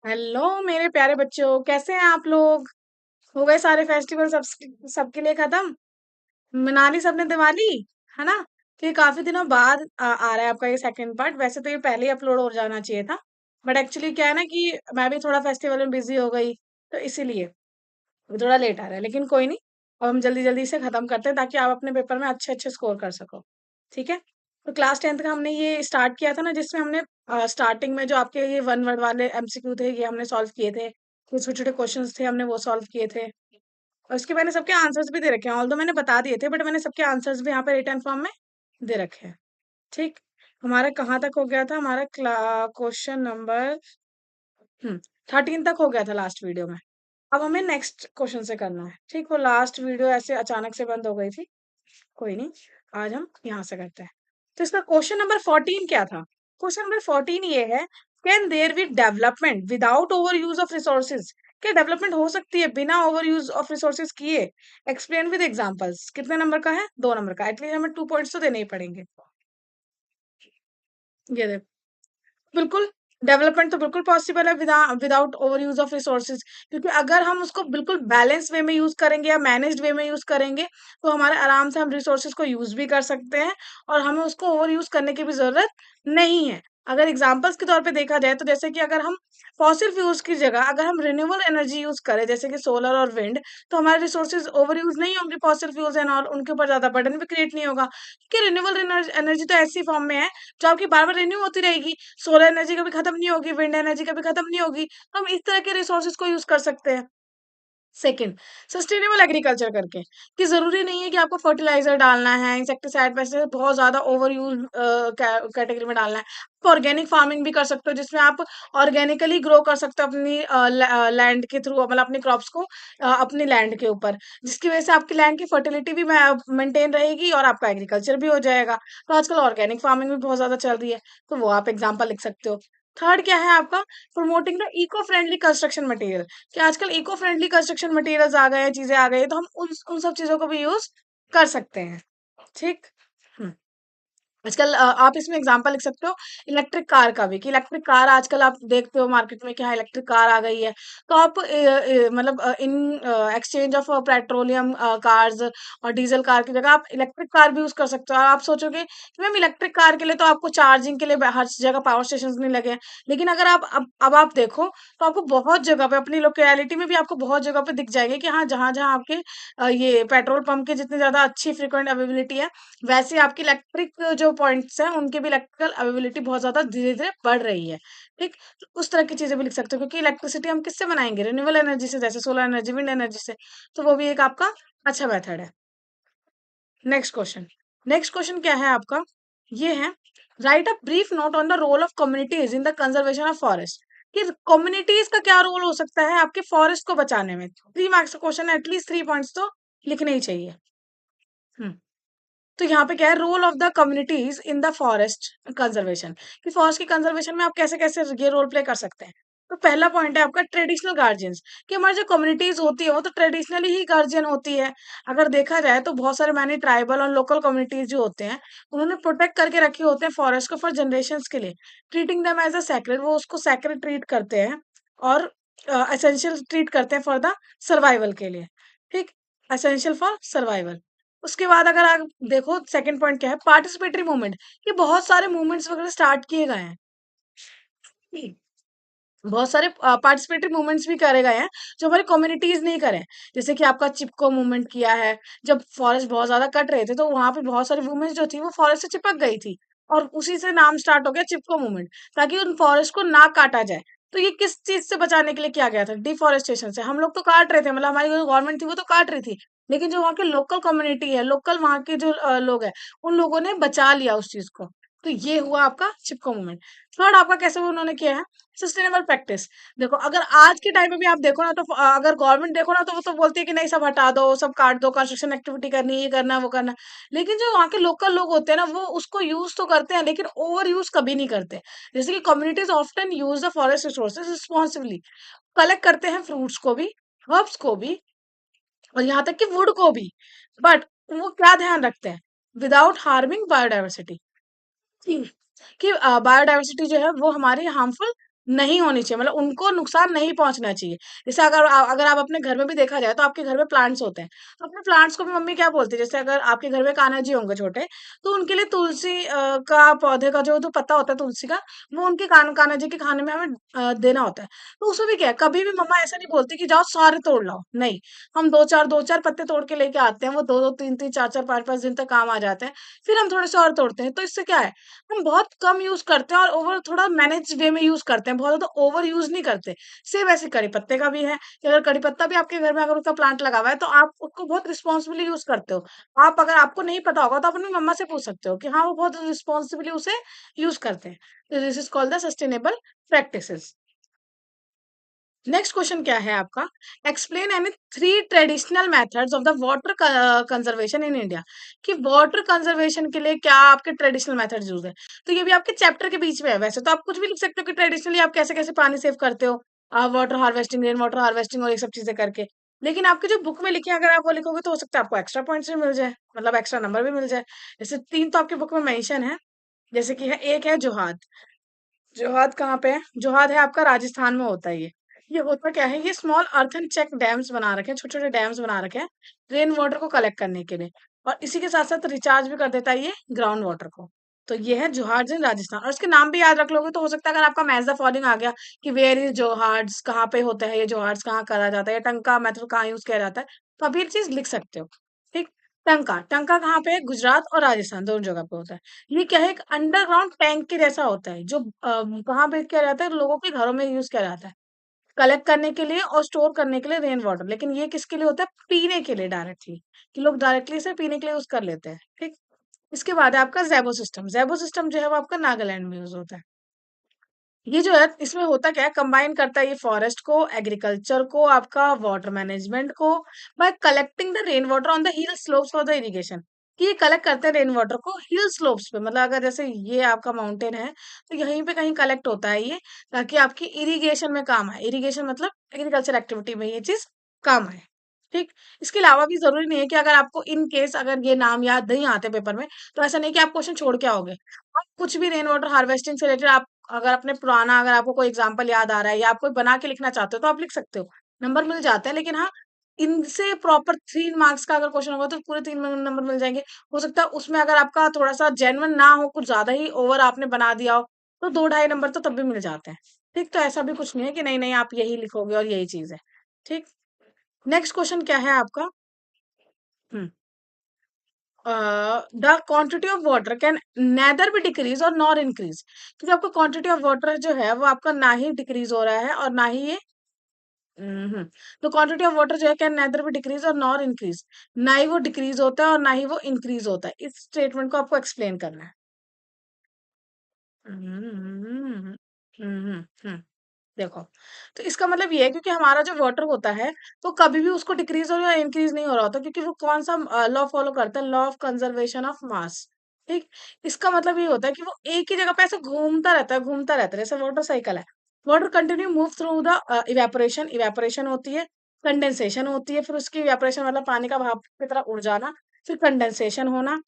Hello मेरे प्यारे बच्चों, कैसे हैं आप लोग? हो गए सारे फेस्टिवल सबके लिए खत्म? मना ली सबने दिवाली, है ना? तो ये काफी दिनों बाद आ रहा है आपका ये सेकंड पार्ट। वैसे तो ये पहले ही अपलोड हो जाना चाहिए था, बट एक्चुअली क्या है ना कि मैं भी थोड़ा फेस्टिवल में बिजी हो गई, तो इसीलिए थोड़ा लेट आ रहा है। लेकिन कोई नहीं, अब हम जल्दी जल्दी से खत्म करते हैं ताकि आप अपने पेपर में अच्छे अच्छे स्कोर कर सको। ठीक है? तो क्लास 10th का हमने ये स्टार्ट किया था ना, जिसमें हमने स्टार्टिंग में जो आपके ये वन वर्ड वाले एमसीक्यू थे, ये हमने सॉल्व किए थे। कुछ छोटे छोटे क्वेश्चंस थे, हमने वो सॉल्व किए थे। और उसके मैंने सबके आंसर्स भी दे रखे हैं, ऑल्दो मैंने बता दिए थे, बट मैंने सबके आंसर्स भी यहाँ पे रिटर्न फॉर्म में दे रखे हैं। ठीक, हमारा कहाँ तक हो गया था? हमारा क्वेश्चन नंबर 13 तक हो गया था लास्ट वीडियो में। अब हमें नेक्स्ट क्वेश्चन से करना है। ठीक, वो लास्ट वीडियो ऐसे अचानक से बंद हो गई थी। कोई नहीं, आज हम यहाँ से करते हैं। तो इसका क्वेश्चन नंबर 14 क्या था? क्वेश्चन नंबर 14 ये है, can there be development without overuse of resources? क्या डेवलपमेंट हो सकती है बिना ओवर यूज ऑफ रिसोर्सेज किए? Explain with examples. कितने नंबर का है? 2 नंबर का। एटलीस्ट हमें 2 पॉइंट्स तो देने ही पड़ेंगे। ये देखो, बिल्कुल, डेवलपमेंट तो बिल्कुल पॉसिबल है without overuse of resources. क्योंकि अगर हम उसको बिल्कुल बैलेंस वे में यूज करेंगे या मैनेज्ड वे में यूज करेंगे, तो हमारे आराम से हम रिसोर्सेज को यूज भी कर सकते हैं, और हमें उसको ओवर यूज करने की भी जरूरत नहीं है। अगर एग्जांपल्स के तौर पे देखा जाए, तो जैसे कि अगर हम फॉसिल फ्यूल्स की जगह अगर हम रिन्यूएबल एनर्जी यूज करें, जैसे कि सोलर और विंड, तो हमारे रिसोर्सेज ओवर यूज नहीं होंगे फॉसिल फ्यूल्स एंड और उनके ऊपर ज्यादा बर्डन भी क्रिएट नहीं होगा, क्योंकि रिन्यूएबल एनर्जी तो ऐसी फॉर्म में है जो आपकी बार बार रिन्यू होती रहेगी। सोलर एनर्जी कभी खत्म नहीं होगी, विंड एनर्जी कभी खत्म नहीं होगी, तो हम इस तरह के रिसोर्सेज को यूज कर सकते हैं। सेकंड, सस्टेनेबल एग्रीकल्चर करके, कि जरूरी नहीं है कि आपको फर्टिलाइजर डालना है, इंसेक्टिसाइड पैसे बहुत ज्यादा ओवर यूज कैटेगरी में डालना है। आप ऑर्गेनिक फार्मिंग भी कर सकते हो, जिसमें आप ऑर्गेनिकली ग्रो कर सकते हो अपनी लैंड के थ्रू, मतलब अपनी क्रॉप्स को अपनी लैंड के ऊपर, जिसकी वजह से आपकी लैंड की फर्टिलिटी भी मेंटेन रहेगी और आपका एग्रीकल्चर भी हो जाएगा। तो आजकल ऑर्गेनिक फार्मिंग भी बहुत ज्यादा चल रही है, तो वो आप एग्जाम्पल लिख सकते हो। थर्ड क्या है आपका? Promoting the eco friendly construction material, कि आजकल इको फ्रेंडली कंस्ट्रक्शन मटेरियल्स आ गए हैं, चीजें आ गई हैं, तो हम उन सब चीजों को भी यूज कर सकते हैं। ठीक। हम्म आजकल आप इसमें एग्जांपल लिख सकते हो इलेक्ट्रिक कार का भी, कि इलेक्ट्रिक कार आजकल आप देखते हो मार्केट में कि हाँ इलेक्ट्रिक कार आ गई है। तो आप मतलब in exchange of petroleum cars और डीजल कार की जगह आप इलेक्ट्रिक कार भी यूज कर सकते हो। और आप सोचोगे कि मैम इलेक्ट्रिक कार के लिए तो आपको चार्जिंग के लिए हर जगह पावर स्टेशन नहीं लगे हैं। लेकिन अगर आप अब आप देखो, तो आपको बहुत जगह पे अपनी लोकेलिटी में भी आपको बहुत जगह पे दिख जाएंगे कि हाँ जहाँ जहाँ आपके ये पेट्रोल पंप के जितनी ज्यादा अच्छी फ्रिक्वेंट अवेलेबिलिटी है, वैसे आपकी इलेक्ट्रिक जो पॉइंट्स हैं उनके भी इलेक्ट्रिकल अवेलेबिलिटी बहुत ज्यादा धीरे धीरे बढ़ रही है। ठीक, तो उस तरह की चीजें भी लिख सकते हो, क्योंकि इलेक्ट्रिसिटी हम किससे बनाएंगे? रिन्यूएबल एनर्जी से, जैसे सोलर एनर्जी, विंड एनर्जी से। तो वो भी एक आपका अच्छा मेथड है। Next question. नेक्स्ट क्वेश्चन क्या है आपका? ये है, write a brief note on the role of communities in the conservation of forest, कि कम्युनिटीज का क्या रोल हो सकता है आपके फॉरेस्ट को बचाने में। 3 मार्क्स का क्वेश्चन है, एटलीस्ट 3 पॉइंट्स तो लिखने ही चाहिए। हम्म तो यहाँ पे क्या है, role of the communities in the forest conservation, कि फॉरेस्ट की कंजर्वेशन में आप कैसे कैसे ये रोल प्ले कर सकते हैं। तो पहला पॉइंट है आपका ट्रेडिशनल गार्जियंस, कि हमारी जो कम्युनिटीज होती है वो तो ट्रेडिशनली ही गार्जियन होती है। अगर देखा जाए तो बहुत सारे मैंने ट्राइबल और लोकल कम्युनिटीज जो होते हैं, उन्होंने प्रोटेक्ट करके रखे होते हैं फॉरेस्ट को फॉर जनरेशन के लिए, treating them as a sacred, वो उसको सैक्रेड ट्रीट करते हैं और एसेंशियल ट्रीट करते हैं फॉर द सर्वाइवल के लिए। ठीक, एसेंशियल फॉर सर्वाइवल। उसके बाद अगर आप देखो, सेकंड पॉइंट क्या है, पार्टिसिपेटरी मूवमेंट, ये बहुत सारे मूवमेंट्स वगैरह स्टार्ट किए गए हैं। ठीक, बहुत सारे पार्टिसिपेटरी मूवमेंट्स भी करे गए हैं जो हमारी कम्युनिटीज नहीं करे हैं। जैसे कि आपका चिपको मूवमेंट किया है, जब फॉरेस्ट बहुत ज्यादा कट रहे थे तो वहां पे बहुत सारी वुमेन्स जो थी वो फॉरेस्ट से चिपक गई थी, और उसी से नाम स्टार्ट हो गया चिपको मूवमेंट, ताकि उन फॉरेस्ट को ना काटा जाए। तो ये किस चीज से बचाने के लिए किया गया था? डिफॉरेस्टेशन से। हम लोग तो काट रहे थे, मतलब हमारी जो गवर्नमेंट थी वो तो काट रही थी, लेकिन जो वहाँ की लोकल कम्युनिटी है, लोकल वहाँ के जो लोग हैं, उन लोगों ने बचा लिया उस चीज को। तो ये हुआ आपका चिपको मूवमेंट। थर्ड आपका कैसे उन्होंने किया है, सस्टेनेबल प्रैक्टिस। देखो, अगर आज के टाइम में भी आप देखो ना, तो अगर गवर्नमेंट देखो ना, तो वो तो बोलती है कि नहीं सब हटा दो, सब काट दो, कंस्ट्रक्शन एक्टिविटी करनी है, ये करना है, वो करना है। लेकिन जो वहाँ के लोकल लोग होते हैं ना, वो उसको यूज तो करते हैं, लेकिन ओवर यूज कभी नहीं करते। जैसे कि communities often use the forest resources responsibly, collect करते हैं फ्रूट्स को भी, हर्ब्स को भी, और यहाँ तक कि वुड को भी, बट वो क्या ध्यान रखते हैं, विदाउट हार्मिंग बायोडाइवर्सिटी, कि बायोडाइवर्सिटी जो है वो हमारी हार्मफुल नहीं होनी चाहिए, मतलब उनको नुकसान नहीं पहुंचना चाहिए। जैसे अगर आप अपने घर में भी देखा जाए तो आपके घर में प्लांट्स होते हैं, तो अपने प्लांट्स को भी मम्मी क्या बोलती है, जैसे अगर आपके घर में कान्हा जी होंगे छोटे, तो उनके लिए तुलसी का पौधे का जो जो पत्ता होता है तुलसी का, वो उनके कान्हा जी के खाने में हमें देना होता है। तो उसमें भी क्या है, कभी भी मम्मा ऐसा नहीं बोलती कि जाओ सारे तोड़ लाओ, नहीं। हम दो चार पत्ते तोड़ के लेके आते हैं, वो दो दो तीन तीन चार चार पांच पांच दिन तक काम आ जाते हैं। फिर हम थोड़े से और तोड़ते हैं, तो इससे क्या है, हम बहुत कम यूज करते हैं और ओवर थोड़ा मैनेज वे में यूज करते हैं, बहुत ज्यादा ओवर यूज नहीं करते। सेम ऐसे कड़ी पत्ते का भी है कि अगर कड़ी पत्ता भी आपके घर में अगर उसका प्लांट लगा हुआ है तो आप उसको बहुत रिस्पॉन्सिबली यूज करते हो। आप अगर आपको नहीं पता होगा तो आप अपनी मम्मा से पूछ सकते हो कि हाँ वो बहुत रिस्पॉन्सिबली उसे यूज करते हैं। तो this is called the sustainable practices. Next question क्या है आपका, explain any three traditional methods of the water conservation in India, कि वाटर कंजर्वेशन के लिए क्या आपके ट्रेडिशनल मेथड्स यूज है। तो ये भी आपके चैप्टर के बीच में है, वैसे तो आप कुछ भी लिख सकते हो कि ट्रेडिशनली आप कैसे कैसे पानी सेव करते हो, water harvesting, rain water harvesting और ये सब चीजें करके। लेकिन आपकी जो बुक में लिखी है अगर आप वो लिखोगे तो हो सकता है आपको एक्स्ट्रा पॉइंट्स भी मिल जाए, मतलब एक्स्ट्रा नंबर भी मिल जाए। जैसे तीन तो आपकी बुक में मेंशन है, जैसे कि है, एक है जोहाद। जोहाद कहाँ पे है, जोहाद है आपका राजस्थान में होता है ये होता क्या है, ये स्मॉल अर्थन चेक डैम्स बना रखे हैं, छोटे छोटे डैम्स बना रखे हैं रेन वाटर को कलेक्ट करने के लिए, और इसी के साथ साथ रिचार्ज भी कर देता है ये ग्राउंड वाटर को। तो ये है जोहार्ड्स इन राजस्थान, और इसके नाम भी याद रख लोगे तो हो सकता है, अगर आपका मैच द फॉलोइंग आ गया कि वेयर इज जोहार्ड्स, कहाँ पे होता है ये जोहार्ड्स, कहाँ करा जाता है, या टंका मेथड कहाँ यूज किया जाता है, तो आप ये चीज लिख सकते हो। ठीक। टंका टंका कहाँ पे है, गुजरात और राजस्थान दोनों जगह पे होता है। ये क्या है, एक अंडरग्राउंड टैंक के जैसा होता है जो कहाँ पे किया जाता है, लोगों के घरों में यूज किया जाता है कलेक्ट करने के लिए और स्टोर करने के लिए रेन वाटर। लेकिन ये किसके लिए होता है, पीने के लिए डायरेक्टली, कि लोग डायरेक्टली इसे पीने के लिए यूज कर लेते हैं। ठीक। इसके बाद है आपका जैबो सिस्टम। जैबो सिस्टम जो है वो आपका नागालैंड में यूज होता है। ये जो है इसमें होता क्या है, कंबाइन करता है ये फॉरेस्ट को, एग्रीकल्चर को, आपका वाटर मैनेजमेंट को, bye collecting the rain water on the hill slopes for the irrigation. कि ये कलेक्ट करते हैं रेन वाटर को हिल स्लोप्स पे, मतलब अगर जैसे ये आपका माउंटेन है तो यहीं पे कहीं कलेक्ट होता है ये, ताकि आपकी इरिगेशन में काम आए। इरिगेशन मतलब एग्रीकल्चर एक्टिविटी में ये चीज काम आए। ठीक। इसके अलावा भी जरूरी नहीं है कि अगर आपको इन केस अगर ये नाम याद नहीं आते पेपर में, तो ऐसा नहीं कि आप क्वेश्चन छोड़ के आओगे। आप कुछ भी रेन वाटर हार्वेस्टिंग से रिलेटेड आप अगर अपने पुराना, अगर आपको कोई एग्जांपल याद आ रहा है या आप कोई बना के लिखना चाहते हो तो आप लिख सकते हो, नंबर मिल जाते हैं। लेकिन हाँ, इनसे प्रॉपर 3 मार्क्स का अगर क्वेश्चन होगा तो पूरे 3 नंबर मिल जाएंगे। हो सकता है उसमें अगर आपका थोड़ा सा जेन्युइन ना हो, कुछ ज्यादा ही ओवर आपने बना दिया हो, तो 2 ढाई नंबर तो तब भी मिल जाते हैं। ठीक। तो ऐसा भी कुछ नहीं है कि नहीं नहीं आप यही लिखोगे और यही चीज है। ठीक। नेक्स्ट क्वेश्चन क्या है आपका, hmm, the quantity of water can neither be decrease और नॉर इंक्रीज। क्योंकि आपका क्वांटिटी ऑफ वाटर जो है वो आपका ना ही डिक्रीज हो रहा है और ना ही ये, हम्म, तो क्वांटिटी ऑफ वाटर जो है कैन नेदर बी डिक्रीज और नॉर इंक्रीज, ना ही वो डिक्रीज होता है और ना ही वो इंक्रीज होता है। इस स्टेटमेंट को आपको एक्सप्लेन करना है। हम्म, हम्म, हम्म। देखो, तो इसका मतलब ये है क्योंकि हमारा जो वाटर होता है तो कभी भी उसको डिक्रीज और इंक्रीज नहीं हो रहा होता, क्योंकि वो कौन सा लॉ फॉलो करता है, law of conservation of mass. ठीक। इसका मतलब ये होता है कि वो एक ही जगह पे ऐसे घूमता रहता है, घूमता रहता है, जैसे वाटर साइकिल है। Water continue move through the evaporation, evaporation होती है, कंडेंसेशन होती है, फिर उसकी इवेपोरेशन मतलब पानी का भाप की तरह उड़ जाना, फिर कंडेंसेशन होना,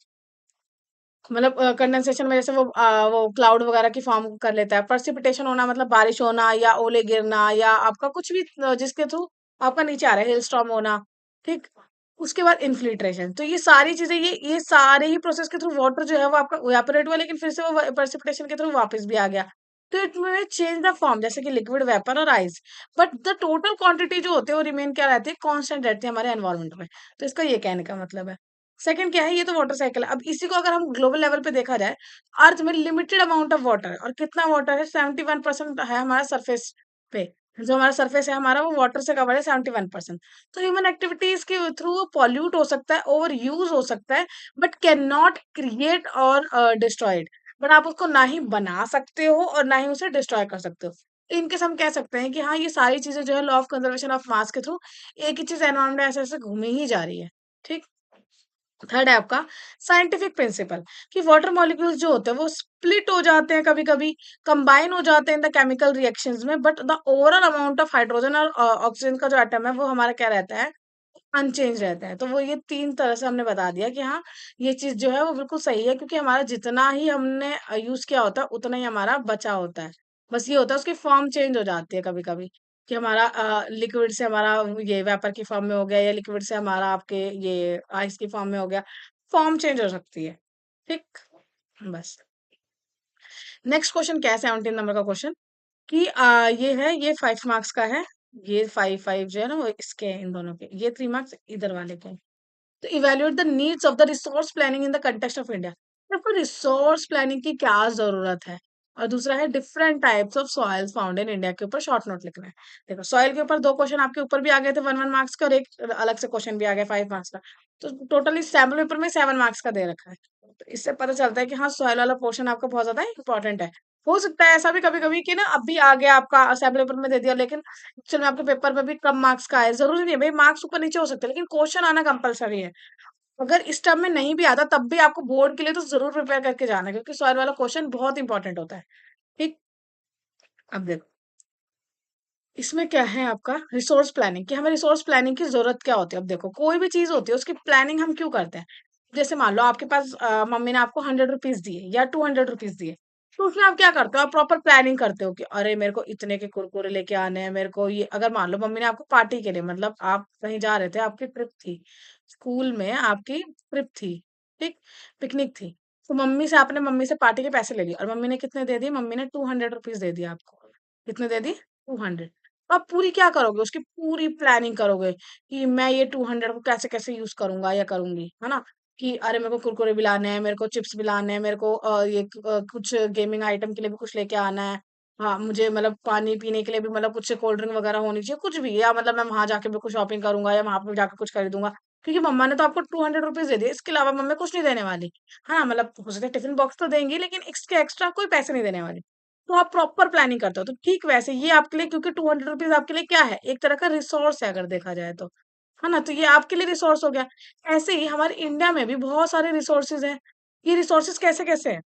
मतलब कंडेंसेशन में जैसे वो क्लाउड वगैरह की फॉर्म कर लेता है। प्रेसिपिटेशन होना मतलब बारिश होना या ओले गिरना या आपका कुछ भी जिसके थ्रू आपका नीचे आ रहा है, हेल स्टॉर्म होना। ठीक। उसके बाद इन्फिल्ट्रेशन। तो ये सारी चीजें, ये सारे ही प्रोसेस के थ्रू वाटर जो है वो आपका इवेपोरेट हुआ, लेकिन फिर से वो प्रेसिपिटेशन के थ्रू वापस भी आ गया। तो इट में चेंज द फॉर्म, जैसे कि लिक्विड, वेपर और ice, but the total quantity जो होती है वो रिमेन क्या रहती है, कांस्टेंट रहती है हमारे एनवायरमेंट में। तो इसका ये कहने का मतलब है। सेकंड क्या है, ये तो वाटर साइकिल है। अब इसी को अगर हम ग्लोबल लेवल पे देखा जाए, अर्थ में लिमिटेड अमाउंट ऑफ वाटर है, और कितना वाटर है, 71% है हमारा सरफेस पे। जो हमारा सरफेस है हमारा वो वाटर से कवर है 71%। तो ह्यूमन एक्टिविटीज के थ्रू वो पॉल्यूट हो सकता है, ओवर यूज हो सकता है, बट कैन नॉट क्रिएट और डिस्ट्रॉयड। बट आप उसको ना ही बना सकते हो और ना ही उसे डिस्ट्रॉय कर सकते हो। इनकेस हम कह सकते हैं कि हाँ ये सारी चीजें जो है law of conservation of mass के थ्रू एक ही चीज एनवायरमेंट में ऐसे ऐसे घूमी ही जा रही है। ठीक। थर्ड है आपका साइंटिफिक प्रिंसिपल, कि वाटर मॉलिक्यूल्स जो होते हैं वो स्प्लिट हो जाते हैं, कभी कभी कंबाइन हो जाते हैं इन द केमिकल रिएक्शंस में, but the overall amount of hydrogen और ऑक्सीजन का जो एटम है वो हमारा क्या रहता है, अनचेंज रहता है। तो वो ये तीन तरह से हमने बता दिया कि हाँ ये चीज जो है वो बिल्कुल सही है, क्योंकि हमारा जितना ही हमने यूज किया होता है उतना ही हमारा बचा होता है। बस ये होता है उसकी फॉर्म चेंज हो जाती है कभी-कभी, कि हमारा लिक्विड से हमारा ये वेपर की फॉर्म में हो गया, या लिक्विड से हमारा आपके ये आइस की फॉर्म में हो गया। फॉर्म चेंज हो सकती है। ठीक? बस। नेक्स्ट क्वेश्चन क्या है, 17 नंबर का क्वेश्चन, कि ये है, ये 5 मार्क्स का है। ये 5 5 जो है ना वो इसके हैं, इन दोनों के। ये 3 मार्क्स इधर वाले के हैं। तो evaluate the needs of the resource planning in the context of India. आपको रिसोर्स प्लानिंग की क्या जरूरत है। और दूसरा है different types of soils found in India, के ऊपर शॉर्ट नोट लिखना है। देखो, सॉइल के ऊपर 2 क्वेश्चन आपके ऊपर भी आ गए थे 1 1 मार्क्स का, और एक अलग से क्वेश्चन भी आ गया 5 मार्क्स का। तो टोटली सैम्पल पेपर में 7 मार्क्स का दे रखा है। तो इससे पता चलता है कि हाँ, सॉइल वाला पोर्शन आपका बहुत ज्यादा इंपॉर्टेंट है। हो सकता है ऐसा भी कभी कभी कि ना अब भी आ गया आपका सैम्पल पेपर में दे दिया, लेकिन एक्चुअल में आपके पेपर में भी कम मार्क्स का है। जरूरी नहीं है भाई मार्क्स ऊपर नीचे हो सकते हैं, लेकिन क्वेश्चन आना कंपलसरी है। अगर इस टर्म में नहीं भी आता तब भी आपको बोर्ड के लिए तो जरूर प्रिपेयर करके जाना है, क्योंकि सॉइल वाला क्वेश्चन बहुत इंपॉर्टेंट होता है। ठीक। अब देखो, इसमें क्या है आपका रिसोर्स प्लानिंग, कि हमें रिसोर्स प्लानिंग की जरूरत क्या होती है। अब देखो, कोई भी चीज होती है उसकी प्लानिंग हम क्यों करते हैं। जैसे मान लो आपके पास मम्मी ने आपको 100 रुपीज दिए या 200 रुपीज दिए, तो उसमें आप क्या करते हो, आप प्रॉपर प्लानिंग करते हो कि अरे मेरे को इतने के कुरकुरे लेके आने हैं, मेरे को ये। अगर मान लो मम्मी ने आपको पार्टी के लिए, मतलब आप कहीं जा रहे थे, आपकी ट्रिप थी, स्कूल में आपकी ट्रिप थी, ठीक, पिकनिक थी, तो मम्मी से पार्टी के पैसे ले लिए, और मम्मी ने कितने दे दिए, मम्मी ने 200 रुपीज दे दिया आपको। कितने दे दिए, 200। आप पूरी क्या करोगे, उसकी पूरी प्लानिंग करोगे कि मैं ये 200 को कैसे कैसे यूज करूंगा या करूंगी, है ना। कि अरे मेरे को कुरकुरे भी लाने हैं, मेरे को चिप्स भी लाने हैं, मेरे को कुछ गेमिंग आइटम के लिए भी कुछ लेके आना है। हाँ, मुझे मतलब पानी पीने के लिए भी मतलब कुछ कोल्ड ड्रिंक वगैरह होनी चाहिए, कुछ भी, या मतलब मैं वहां जाके भी कुछ शॉपिंग करूंगा, या वहां पे जाके कुछ खरीदूंगा। क्योंकि मम्मा ने तो आपको 200 रुपीज दे दिए, इसके अलावा मम्मी कुछ नहीं देने वाली। हाँ, मतलब हो सकता है टिफिन बॉक्स तो देंगी, लेकिन इसके एक्स्ट्रा कोई पैसे नहीं देने वाली। तो आप प्रॉपर प्लानिंग करते हो, तो ठीक वैसे ये आपके लिए, क्योंकि 200 रुपीज आपके लिए क्या है, एक तरह का रिसोर्स है अगर देखा जाए तो, है ना। तो ये आपके लिए रिसोर्स हो गया। ऐसे ही हमारे इंडिया में भी बहुत सारे रिसोर्सेज हैं। ये रिसोर्सेज कैसे कैसे हैं,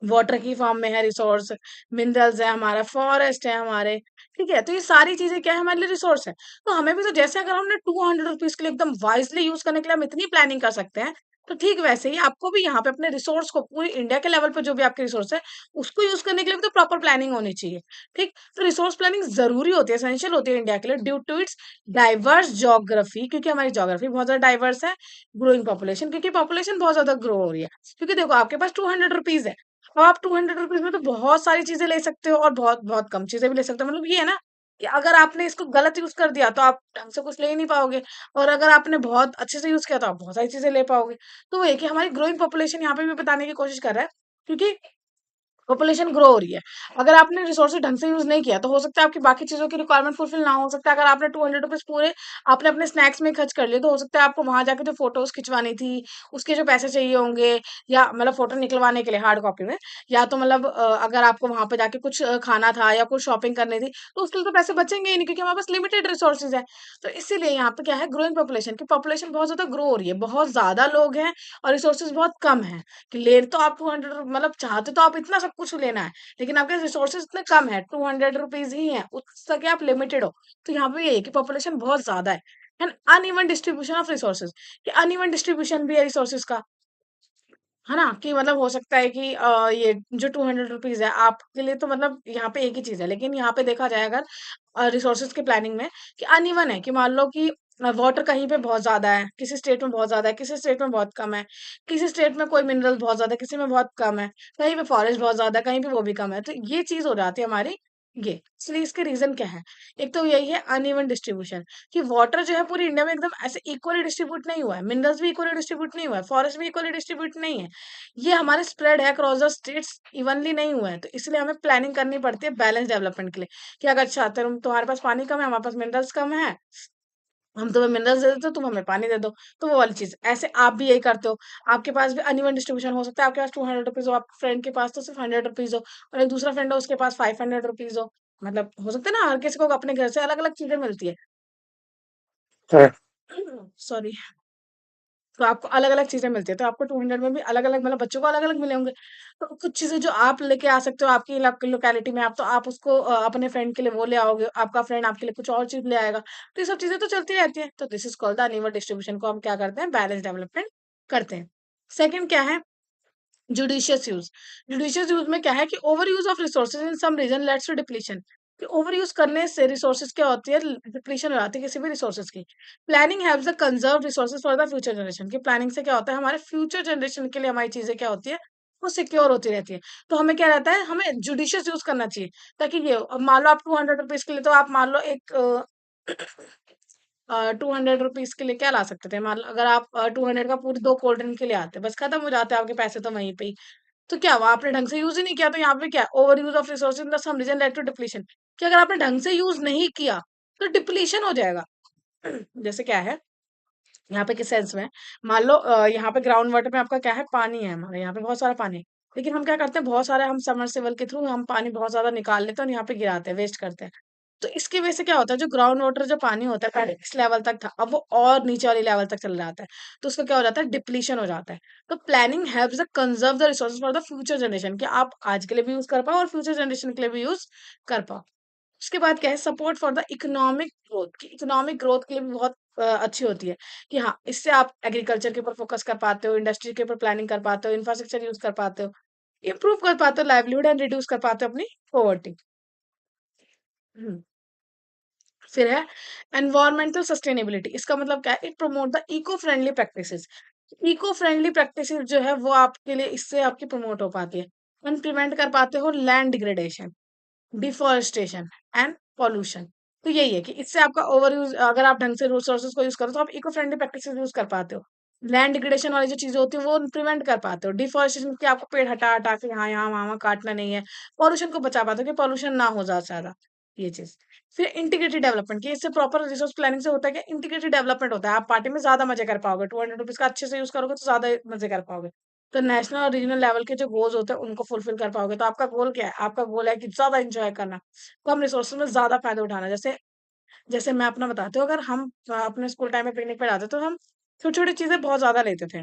वाटर की फॉर्म में है रिसोर्स, मिनरल्स है हमारा, फॉरेस्ट है हमारे। ठीक है, तो ये सारी चीजें क्या है, हमारे लिए रिसोर्स है। तो हमें भी तो जैसे अगर हमने 200 रुपीज के लिए एकदम वाइजली यूज करने के लिए हम इतनी प्लानिंग कर सकते हैं, तो ठीक वैसे ही आपको भी यहाँ पे अपने रिसोर्स को पूरी इंडिया के लेवल पे जो भी आपके रिसोर्स है, उसको यूज करने के लिए भी तो प्रॉपर प्लानिंग होनी चाहिए। ठीक। तो रिसोर्स प्लानिंग जरूरी होती है, एसेंशियल होती है इंडिया के लिए, due to its diverse geography, क्योंकि हमारी ज्योग्राफी बहुत ज्यादा डाइवर्स है। ग्रोइंग पॉपुलेशन, क्योंकि पॉपुलेशन बहुत ज्यादा ग्रो हो रही है। क्योंकि देखो, आपके पास 200 रुपीज है, अब आप 200 रुपीज में तो बहुत सारी चीजें ले सकते हो, और बहुत बहुत कम चीजें भी ले सकते हो। मतलब ये है ना, कि अगर आपने इसको गलत यूज कर दिया तो आप ढंग से कुछ ले ही नहीं पाओगे, और अगर आपने बहुत अच्छे से यूज किया तो आप बहुत सारी चीजें ले पाओगे। तो वो है कि हमारी ग्रोइंग पॉपुलेशन यहाँ पे भी बताने की कोशिश कर रहा है, क्योंकि पॉपुलेशन ग्रो हो रही है। अगर आपने रिसोर्सेज ढंग से यूज नहीं किया, तो हो सकता है आपकी बाकी चीजों की रिक्वायरमेंट फुलफिल ना हो सकता है। अगर आपने 200 रुपीज पूरे आपने अपने स्नैक्स में खर्च कर लिए, तो हो सकता है आपको वहां जाके जो फोटोज खिंचवानी थी, उसके जो पैसे चाहिए होंगे, या मतलब फोटो निकलवाने के लिए हार्ड कॉपी में, या तो मतलब अगर आपको वहां पे जाके कुछ खाना था या कुछ शॉपिंग करनी थी, तो उसके लिए तो पैसे बचेंगे ही नहीं, क्योंकि हमारे पास लिमिटेड रिसोर्सेज है। तो इसीलिए यहाँ पे क्या है, ग्रोइंग पॉपुलेशन की पॉपुलेशन बहुत ज्यादा ग्रो हो रही है, बहुत ज्यादा लोग हैं, और रिसोर्सेज बहुत कम है। कि ले तो आप 200, मतलब चाहते तो आप इतना सब कुछ लेना है, लेकिन आपके रिसोर्सेज इतने कम है, 200 रुपीज ही है, उस तक आप लिमिटेड हो। तो यहाँ पे ये है कि पॉपुलेशन बहुत ज्यादा है, and uneven distribution of resources, कि अनइवन डिस्ट्रीब्यूशन भी है रिसोर्सेज का, है ना। कि मतलब हो सकता है कि ये जो 200 रुपीज है आपके लिए, तो मतलब यहाँ पे एक ही चीज है, लेकिन यहाँ पे देखा जाए अगर रिसोर्सेज की प्लानिंग में, कि अनइवन है, कि मान लो कि वाटर कहीं पे बहुत ज्यादा है, किसी स्टेट में बहुत ज्यादा है, किसी स्टेट में बहुत कम है, किसी स्टेट में कोई मिनरल बहुत ज्यादा है, किसी में बहुत कम है, कहीं पे फॉरेस्ट बहुत ज्यादा है, कहीं पे वो भी कम है। तो ये चीज हो जाती है हमारी, ये इसलिए इसके रीजन क्या है, एक तो यही है अनइवन डिस्ट्रीब्यूशन, कि वाटर जो है पूरी इंडिया में एकदम ऐसे इक्वली डिस्ट्रीब्यूट नहीं हुआ है, मिनरल्स भी इक्वली डिस्ट्रीब्यूट नहीं हुआ है, फॉरेस्ट भी इक्वली डिस्ट्रीब्यूट नहीं है। ये हमारे स्प्रेड है अक्रॉस द स्टेट्स, इवनली नहीं हुआ है। तो इसलिए हमें प्लानिंग करनी पड़ती है बैलेंस डेवलपमेंट के लिए, कि अगर अच्छा तुम्हारे पास पानी कम है, हमारे पास मिनरल्स कम है, हम तुम्हें मिनरल्स दे देते हो, तुम हमें पानी दे दो। तो वो वाली चीज, ऐसे आप भी यही करते हो। आपके पास भी अनइवन डिस्ट्रीब्यूशन हो सकता है, आपके पास 200 रुपीज हो, आपके फ्रेंड के पास तो सिर्फ 100 रुपीज हो, और एक दूसरा फ्रेंड हो उसके पास 500 रुपीज हो। मतलब हो सकता है ना, हर किसी को अपने घर से अलग अलग चीजें मिलती है। सॉरी। तो आपको अलग अलग चीजें मिलती है, तो आपको 200 में भी अलग अलग, मतलब बच्चों को अलग अलग मिले होंगे। तो कुछ चीजें जो आप लेके आ सकते हो आपकी लोकेलिटी में, आप तो आप उसको अपने फ्रेंड के लिए वो ले आओगे, आपका फ्रेंड आपके लिए कुछ और चीज ले आएगा। तो ये सब चीजें तो चलती रहती है। तो this is called the uneven distribution, को हम क्या करते हैं, बैलेंस डेवलपमेंट करते हैं। सेकंड क्या है, जुडिशियस यूज। जुडिशियस यूज में क्या है कि overuse of resources in some region leads to depletion. कि ओवर यूज करने से रिसोर्सेज क्या होती है, डिप्लीशन हो जाती है किसी भी रिसोर्सेज की। Planning helps the conserve resources for the future generation. की प्लानिंग से क्या होता है, हमारे फ्यूचर जनरेशन के लिए हमारी चीजें क्या होती है, वो सिक्योर होती रहती है। तो हमें क्या रहता है, हमें जुडिशियस यूज करना चाहिए। ताकि ये अब मान लो आप 200 रुपीज के लिए, तो आप मान लो एक 200 रुपीज के लिए क्या ला सकते थे, मान लो अगर आप 200 का पूरी 2 कोल्ड ड्रिंक के लिए आते, बस खत्म हो जाते आपके पैसे तो वहीं पे ही। तो क्या हुआ, आपने ढंग से यूज ही नहीं किया, तो यहाँ पे क्या, overuse of resources in the some region led to depletion. कि अगर आपने ढंग से यूज नहीं किया तो डिप्लीशन हो जाएगा। जैसे क्या है, यहाँ पे किस सेंस में, मान लो यहाँ पे ग्राउंड वाटर में आपका क्या है, पानी है, हमारे यहाँ पे बहुत सारा पानी है। लेकिन हम क्या करते हैं, बहुत सारे हम समरसेबल के थ्रू हम पानी बहुत ज्यादा निकाल लेते हैं और यहाँ पे गिराते हैं, वेस्ट करते हैं। तो इसकी वजह से क्या होता है, जो ग्राउंड वाटर जो पानी होता है पहले इस लेवल तक था, अब वो और नीचे वाली लेवल तक चल जाता है। तो उसका क्या हो जाता है, डिप्लीशन हो जाता है। तो planning helps the conserve the resources for the future generation, कि आप आज के लिए भी यूज कर पाओ और फ्यूचर जनरेशन के लिए भी यूज कर पाओ। उसके बाद क्या है, support for the economic growth. की इकोनॉमिक ग्रोथ के लिए भी बहुत अच्छी होती है। कि हाँ, इससे आप एग्रीकल्चर के ऊपर फोकस कर पाते हो, इंडस्ट्री के ऊपर प्लानिंग कर पाते हो, इंफ्रास्ट्रक्चर यूज कर पाते हो, इम्प्रूव कर पाते हो लाइवलीहुड एंड रिड्यूस कर पाते हो अपनी पॉवर्टी। फिर है एनवायरमेंटल सस्टेनेबिलिटी। इसका मतलब क्या है, it promote the eco friendly practices. Eco friendly practices जो है वो आपके लिए, इससे आपकी प्रमोट हो पाती है। एंड प्रिवेंट कर पाते हो land degradation, deforestation and pollution. तो यही है कि इससे आपका ओवर यूज, अगर आप ढंग से रिसोर्सेज को यूज करो तो आप इको फ्रेंडली प्रैक्टिसेस यूज कर पाते हो। लैंड डिग्रेडेशन वाली जो चीजें होती है वो प्रिवेंट कर पाते हो। डिफॉरेस्टेशन के आपको पेड़ हटा हटा के यहाँ यहाँ वहां वहां काटना नहीं है। पॉल्यूशन को बचा पाते हो कि पॉल्यूशन ना हो ज्यादा, ये चीज। फिर इंटीग्रेटेड डेवलपमेंट, की इससे प्रॉपर रिसोर्स प्लानिंग से होता है कि इंटीग्रेटेड डेवलपमेंट होता है, आप पार्टी में ज्यादा मजे कर पाओगे, 200 रुपीज का अच्छे से यूज करोगे तो ज्यादा मजे कर पाओगे। तो नेशनल और रीजनल लेवल के जो गोल्स होते हैं उनको फुलफिल कर पाओगे। तो आपका गोल क्या है, आपका गोल है कि ज्यादा एंजॉय करना, कम रिसोर्सेज में ज्यादा फायदा उठाना। जैसे जैसे मैं अपना बताती हूँ, अगर हम अपने स्कूल टाइम में पिकनिक पे जाते तो हम छोटी छोटी चीजें बहुत ज्यादा लेते थे।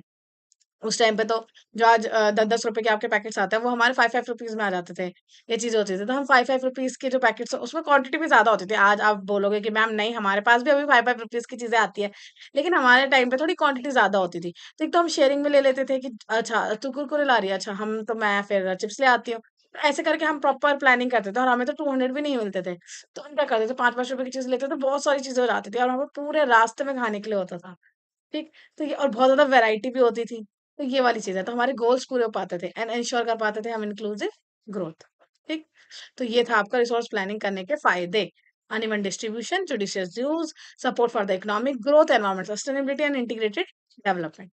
उस टाइम पे तो जो आज 10-10 रुपए के आपके पैकेट्स आते हैं वो हमारे 5-5 रुपीज में आ जाते थे। ये चीजें होती थी, तो हम 5-5 रुपीज के जो पैकेट्स, उसमें क्वांटिटी भी ज्यादा होती थी। आज आप बोलोगे कि मैम नहीं, हमारे पास भी अभी 5-5 रुपीज की चीजें आती है, लेकिन हमारे टाइम पे थोड़ी क्वांटिटी ज्यादा होती थी। तो एक तो हम शेयरिंग में ले लेते थे कि अच्छा तू कुरकुरे ला रही है, अच्छा हम तो मैं फिर चिप्स ले आती हूँ। तो ऐसे करके हम प्रॉपर प्लानिंग करते थे और हमें तो 200 भी नहीं मिलते थे। तो हम क्या करते थे, 5-5 रुपए की चीज लेते थे, बहुत सारी चीजें हो जाती थी और हमें पूरे रास्ते में खाने के लिए होता था। ठीक। तो ये, और बहुत ज़्यादा वैरायटी भी होती थी। तो ये वाली चीज़ है, तो हमारे गोल्स पूरे हो पाते थे एंड एंश्योर कर पाते थे हम इंक्लूसिव ग्रोथ। ठीक। तो ये था आपका रिसोर्स प्लानिंग करने के फायदे। Uneven distribution, judicious use, support for the economic growth, environment sustainability and integrated development.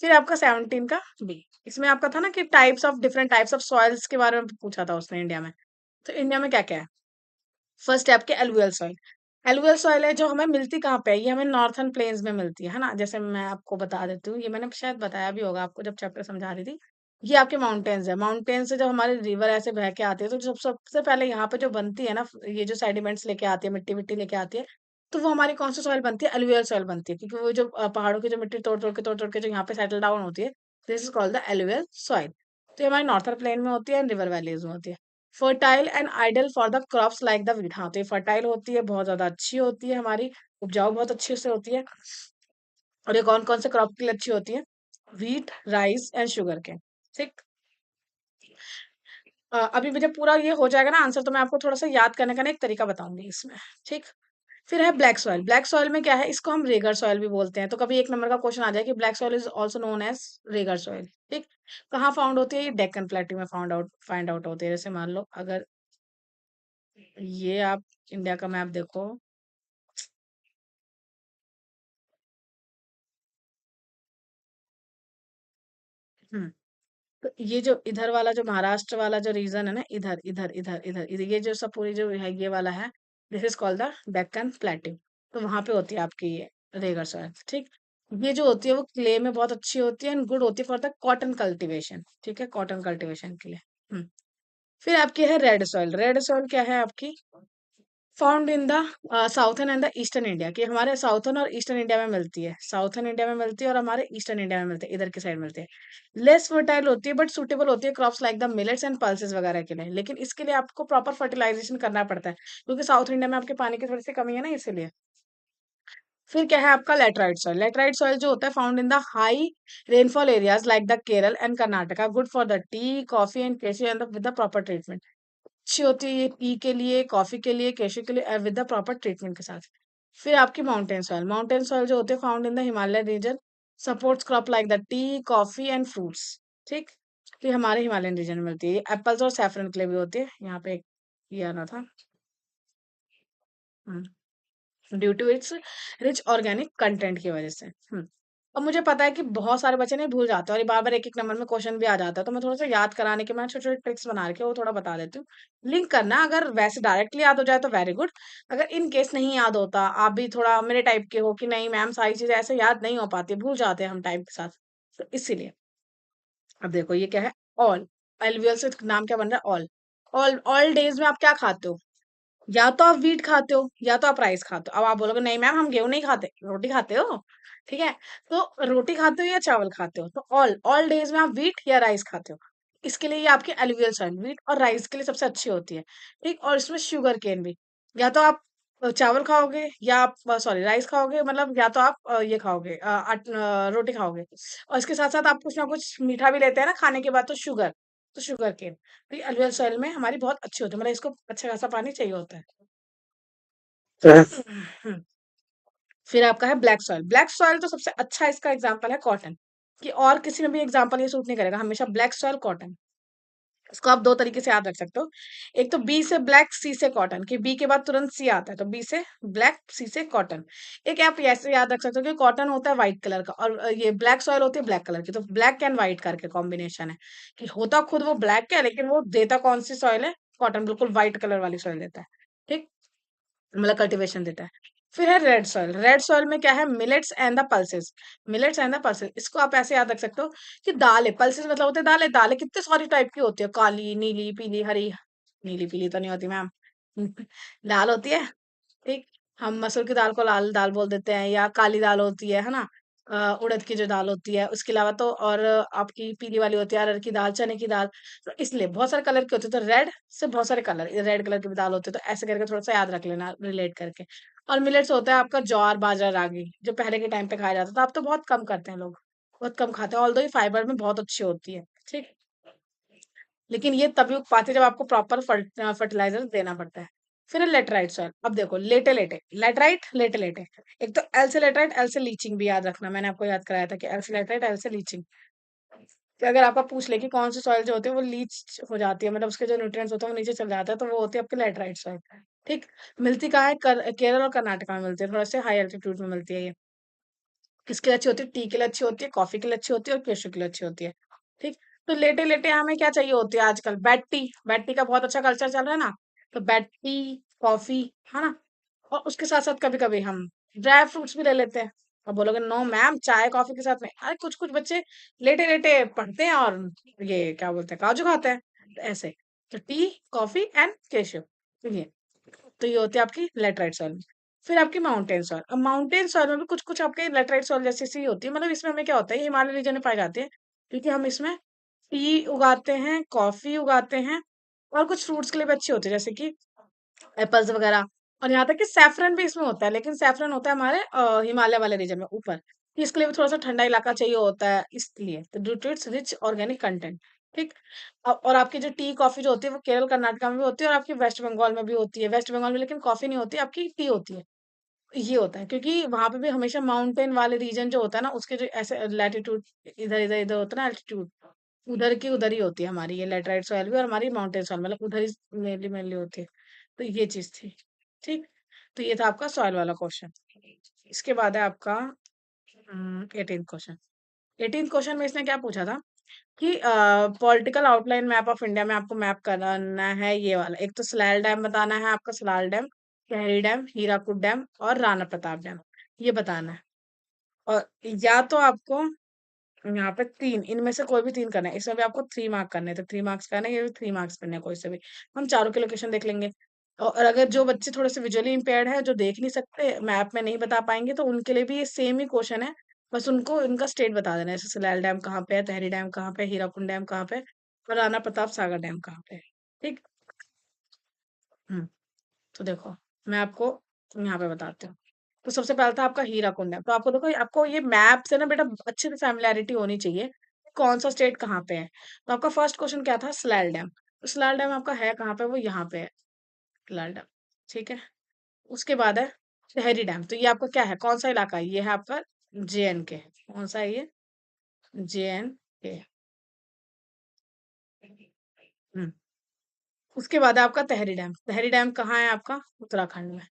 फिर आपका 17 का बी, इसमें आपका था ना कि types of, different types of soils के बारे में पूछा था उसने इंडिया में। तो इंडिया में क्या क्या है, फर्स्ट है आपके एलुवियल सॉइल। एलुवियल सॉइल है जो हमें मिलती कहाँ पे है, ये हमें नॉर्थर्न प्लेन्स में मिलती है ना। जैसे मैं आपको बता देती हूँ, ये मैंने शायद बताया भी होगा आपको जब चैप्टर समझा रही थी। ये आपके माउंटेन्स है, माउंटेन से जब हमारे रिवर ऐसे बह के आती है तो जब सबसे पहले यहाँ पे जो बनती है ना, ये जो सेडिमेंट्स लेके आती है, मिट्टी मिट्टी लेके आती है, तो वो हमारी कौन सी सॉइल बनती है, एलुवियल सॉइल बनती है। क्योंकि वो जो पहाड़ों की जो मिट्टी तोड़ तोड़ के जो यहाँ पे सेटल डाउन होती है, this is called the alluvial soil. तो ये हमारी नॉर्थर्न प्लेन में होती है एंड रिवर वैलीज में होती है। Fertile and idol for the crops like the wheat. हाँ, तो ये फर्टाइल होती है, बहुत ज्यादा अच्छी होती है, हमारी उपजाऊ बहुत अच्छे से होती है। और ये कौन कौन से क्रॉप के लिए अच्छी होती है, व्हीट, राइस एंड शुगर के। ठीक। अभी मुझे पूरा ये हो जाएगा ना आंसर, तो मैं आपको थोड़ा सा याद करने का ना एक तरीका बताऊंगी इसमें। ठीक। फिर है ब्लैक सॉइल। ब्लैक सॉइल में क्या है, इसको हम रेगर सॉइल भी बोलते हैं। तो कभी एक नंबर का क्वेश्चन आ जाए कि black soil is also known as regur soil. ठीक। कहाँ फाउंड होती है, ये डेक्कन प्लेट्यू में फाइंड आउट होती है। जैसे मान लो अगर ये आप इंडिया का मैप देखो। हम्म। तो ये जो इधर वाला, जो महाराष्ट्र वाला जो रीजन है ना, इधर इधर इधर इधर इधर, ये जो सब पूरी जो है ये वाला है, this is called the Deccan plateau. तो वहां पे होती है आपकी ये रेगर सॉइल। ठीक। ये जो होती है वो क्ले में बहुत अच्छी होती है एंड गुड होती है फॉर द कॉटन कल्टीवेशन। ठीक है, कॉटन कल्टीवेशन के लिए। हम्म। फिर आपकी है रेड सॉइल। रेड सॉइल क्या है आपकी, found in the southern and the eastern India, की हमारे साउथर्न और ईस्टर्न इंडिया में मिलती है। साउथर्न इंडिया में मिलती है और हमारे ईस्टर्न इंडिया में मिलती है, इधर की साइड मिलती है। लेस फर्टाइल होती है बट सुटेबल होती है crops like the millets and pulses वगैरह के लिए। लेकिन इसके लिए आपको प्रॉपर फर्टिलाइजेशन करना पड़ता है, क्योंकि साउथ इंडिया में आपके पानी की थोड़ी सी कमी है ना, इसीलिए। फिर क्या है आपका लेटराइट सॉइल। लेटराइट सॉइल जो होता है found in the high rainfall areas like the Kerala and Karnataka, good for the tea, coffee and cashew and with the proper treatment. अच्छी होती है ये टी के लिए, कॉफी के लिए, केशू के लिए, विद द प्रॉपर ट्रीटमेंट के साथ। फिर आपकी माउंटेन सॉइल। माउंटेन सॉइल जो होते हैं found in the Himalaya region, supports crop like the tea, coffee and fruits. ठीक, तो ये हमारे हिमालयन रीजन में मिलती है। ये एप्पल्स और सैफरन के लिए भी होती है। यहाँ पे ये आना था, due to its rich organic content की वजह से। अब मुझे पता है कि बहुत सारे बच्चे नहीं भूल जाते हैं और ये बार बार एक एक नंबर में क्वेश्चन भी आ जाता है, तो मैं थोड़ा सा याद कराने के मैं छोटे छोटे ट्रिक्स बना रखे वो थोड़ा बता देती हूँ। लिंक करना, अगर वैसे डायरेक्टली याद हो जाए तो वेरी गुड। अगर इन केस नहीं याद होता, आप भी थोड़ा मेरे टाइप के हो कि नहीं मैम सारी चीजें ऐसे याद नहीं हो पाती, भूल जाते हैं हम टाइम के साथ, तो इसीलिए। अब देखो ये क्या है, ऑल। एलवीएल से नाम क्या बन रहा है, ऑल। ऑल ऑल डेज में आप क्या खाते हो? या तो आप व्हीट खाते हो या तो आप राइस खाते हो। अब आप बोलोगे नहीं मैम हम गेहूं नहीं खाते, रोटी खाते हो। ठीक है, तो रोटी खाते हो या चावल खाते हो, तो ऑल ऑल डेज में आप व्हीट या राइस खाते हो। इसके लिए ये आपकी एलुवियल सॉइल व्हीट और राइस के लिए सबसे अच्छी होती है। ठीक, और इसमें शुगर केन भी। या तो आप चावल खाओगे या आप सॉरी राइस खाओगे, मतलब या तो आप ये खाओगे रोटी खाओगे, और इसके साथ साथ आप कुछ ना कुछ मीठा भी लेते हैं ना खाने के बाद, तो शुगर, तो शुगर केन। तो ये एलुवियल सॉइल में हमारी बहुत अच्छी होती है, मतलब इसको अच्छा खासा पानी चाहिए होता है। हम्म, फिर आपका है ब्लैक सॉइल। ब्लैक सॉइल तो सबसे अच्छा इसका एग्जांपल है कॉटन, कि और किसी में भी एग्जांपल ये सूट नहीं करेगा, हमेशा ब्लैक सॉइल कॉटन। इसको आप दो तरीके से याद रख सकते हो। एक तो बी से ब्लैक, सी से कॉटन, कि बी के बाद तुरंत सी आता है, तो बी से ब्लैक, सी से कॉटन। एक आप ऐसे याद रख सकते हो कि कॉटन होता है व्हाइट कलर का और ये ब्लैक सॉइल होती है ब्लैक कलर की, तो ब्लैक एंड व्हाइट करके कॉम्बिनेशन है, कि होता खुद वो ब्लैक है लेकिन वो देता कौन सी सॉइल है, कॉटन, बिल्कुल व्हाइट कलर वाली सॉइल देता है। ठीक, मतलब कल्टीवेशन देता है। फिर है रेड सॉइल। रेड सॉइल में क्या है, millets and the pulses. Millets and the pulses, इसको आप ऐसे याद रख सकते हो कि दाल है, पल्सेस मतलब होते हैं दालें। दालें कितने सारी टाइप की होती है, काली, नीली, पीली, हरी। नीली पीली तो नहीं होती मैम। दाल होती है। ठीक, हम मसूर की दाल को लाल दाल बोल देते हैं, या काली दाल होती है ना। उड़द की जो दाल होती है, उसके अलावा तो और आपकी पीली वाली होती है अरहर की दाल, चने की दाल। तो इसलिए बहुत सारे कलर के होते हैं, तो रेड से बहुत सारे कलर, रेड कलर की भी दाल होती है, तो ऐसे करके थोड़ा सा याद रख लेना रिलेट करके। और मिलेट्स होता है आपका ज्वार, बाजरा, रागी, जो पहले के टाइम पे खाया जाता था, अब तो बहुत कम करते हैं लोग, बहुत कम खाते हैं, ऑल्दो ये फाइबर में बहुत अच्छी होती है। ठीक, लेकिन ये तभी उग पाती है जब आपको प्रॉपर फर्टिलाइजर देना पड़ता है। फिर है लेटराइट सॉइल। अब देखो लेटे लेटे, लेटराइट लेटे लेटे। एक तो एल से लेटराइट, एल से लीचिंग भी याद रखना, मैंने आपको याद कराया था कि एल से लेटराइट, एल से लीचिंग। कि अगर आपका पूछ ले कि कौन सी सॉइल जो होती है वो लीच हो जाती है, मतलब उसके जो न्यूट्रिएंट्स होते हैं वो नीचे चल जाता है, तो वो होती है आपकी लेटराइट सॉइल। ठीक, मिलती कहाँ है, केरल और कर्नाटक में मिलती है, थोड़ा से हाई एल्टीट्यूड में मिलती है ये। किसके लिए अच्छी होती है, टी के लिए अच्छी होती है, कॉफी के लिए अच्छी होती है और केशु के लिए अच्छी होती है। ठीक, तो लेटे लेटे हमें क्या चाहिए होती है आजकल, बेड टी। बेड टी का बहुत अच्छा कल्चर चल रहा है ना, तो बेड टी, कॉफी, है ना। और उसके साथ साथ कभी कभी हम ड्राई फ्रूट्स भी ले लेते हैं। अब बोलोगे नो मैम चाय कॉफी के साथ में, अरे कुछ कुछ बच्चे लेटे लेटे पढ़ते हैं और ये क्या बोलते हैं काजू खाते हैं, तो ऐसे। तो टी, कॉफी एंड केशु, तो ये होती है आपकी लेटराइट सॉइल। फिर आपकी माउंटेन सॉइल। अब माउंटेन सॉइल में भी कुछ कुछ आपके लेटराइट सॉइल जैसी सी होती है, मतलब इसमें हमें क्या होता है, ये हिमालय रीजन में पाए जाते हैं, क्योंकि हम इसमें टी उगाते हैं, कॉफी उगाते हैं, और कुछ फ्रूट्स के लिए भी अच्छी होती है जैसे कि एप्पल्स वगैरह। और यहाँ तक कि सैफरन भी इसमें होता है, लेकिन सैफरन होता है हमारे हिमालय वाले रीजन में ऊपर, तो इसके लिए भी थोड़ा सा ठंडा इलाका चाहिए होता है, इसलिए तो due to its rich organic content. ठीक, और आपकी जो टी कॉफी जो होती है वो केरल कर्नाटका में भी होती है और आपकी वेस्ट बंगाल में भी होती है। वेस्ट बंगाल में लेकिन कॉफी नहीं होती, आपकी टी होती है। ये होता है क्योंकि वहां पे भी हमेशा माउंटेन वाले रीजन जो होता है ना, उसके जो ऐसे लैटिट्यूड इधर इधर इधर होता है ना एल्टीट्यूड, उधर की उधर ही होती है हमारी ये लेटराइट सॉइल भी, और हमारी माउंटेन सॉइल मतलब उधर ही मेनली मेनली होती है। तो ये चीज थी। ठीक, तो ये था आपका सॉइल वाला क्वेश्चन। इसके बाद है आपका 18th क्वेश्चन। 18th क्वेश्चन में इसने क्या पूछा था कि political outline map of India में आपको मैप करना है ये वाला। एक तो सलाल डैम बताना है आपका, सलाल डैम, टहरी डैम, हीराकुद डैम और राणा प्रताप डैम, ये बताना है। और या तो आपको यहाँ पे तीन इनमें से कोई भी तीन करना है, इसमें भी आपको 3 मार्क करने हैं, तो 3 मार्क्स करना है, ये भी 3 मार्क्स करने हैं कोई से भी। हम चारों के लोकेशन देख लेंगे। और अगर जो बच्चे थोड़े से विजुअली इम्पेयर्ड है, जो देख नहीं सकते, मैप में नहीं बता पाएंगे, तो उनके लिए भी ये सेम ही क्वेश्चन है। बस उनको इनका स्टेट बता देना है, जैसे सलाल डैम कहाँ पे है, तहरी डैम कहाँ पे है, हीराकुंड डैम कहाँ पे है, और राणा प्रताप सागर डैम कहाँ पे है। ठीक, हम्म, तो देखो मैं आपको यहाँ पे बताती हूँ। तो सबसे पहला था आपका हीराकुंड डैम। तो आपको देखो, आपको ये मैप से ना बेटा अच्छे से फैमिलियरिटी होनी चाहिए, कौन सा स्टेट कहाँ पे है। तो आपका फर्स्ट क्वेश्चन क्या था? सलाल डैम। तो सलाल डैम आपका है कहाँ पे? वो यहाँ पे है, सलाल डैम। ठीक है। उसके बाद है टहरी डैम। तो ये आपका क्या है? कौन सा इलाका है? ये है आपका JNK। कौन सा है ये? JNK। हम्म। उसके बाद है आपका तहरी डैम। तहरी डैम कहाँ है आपका? उत्तराखंड में।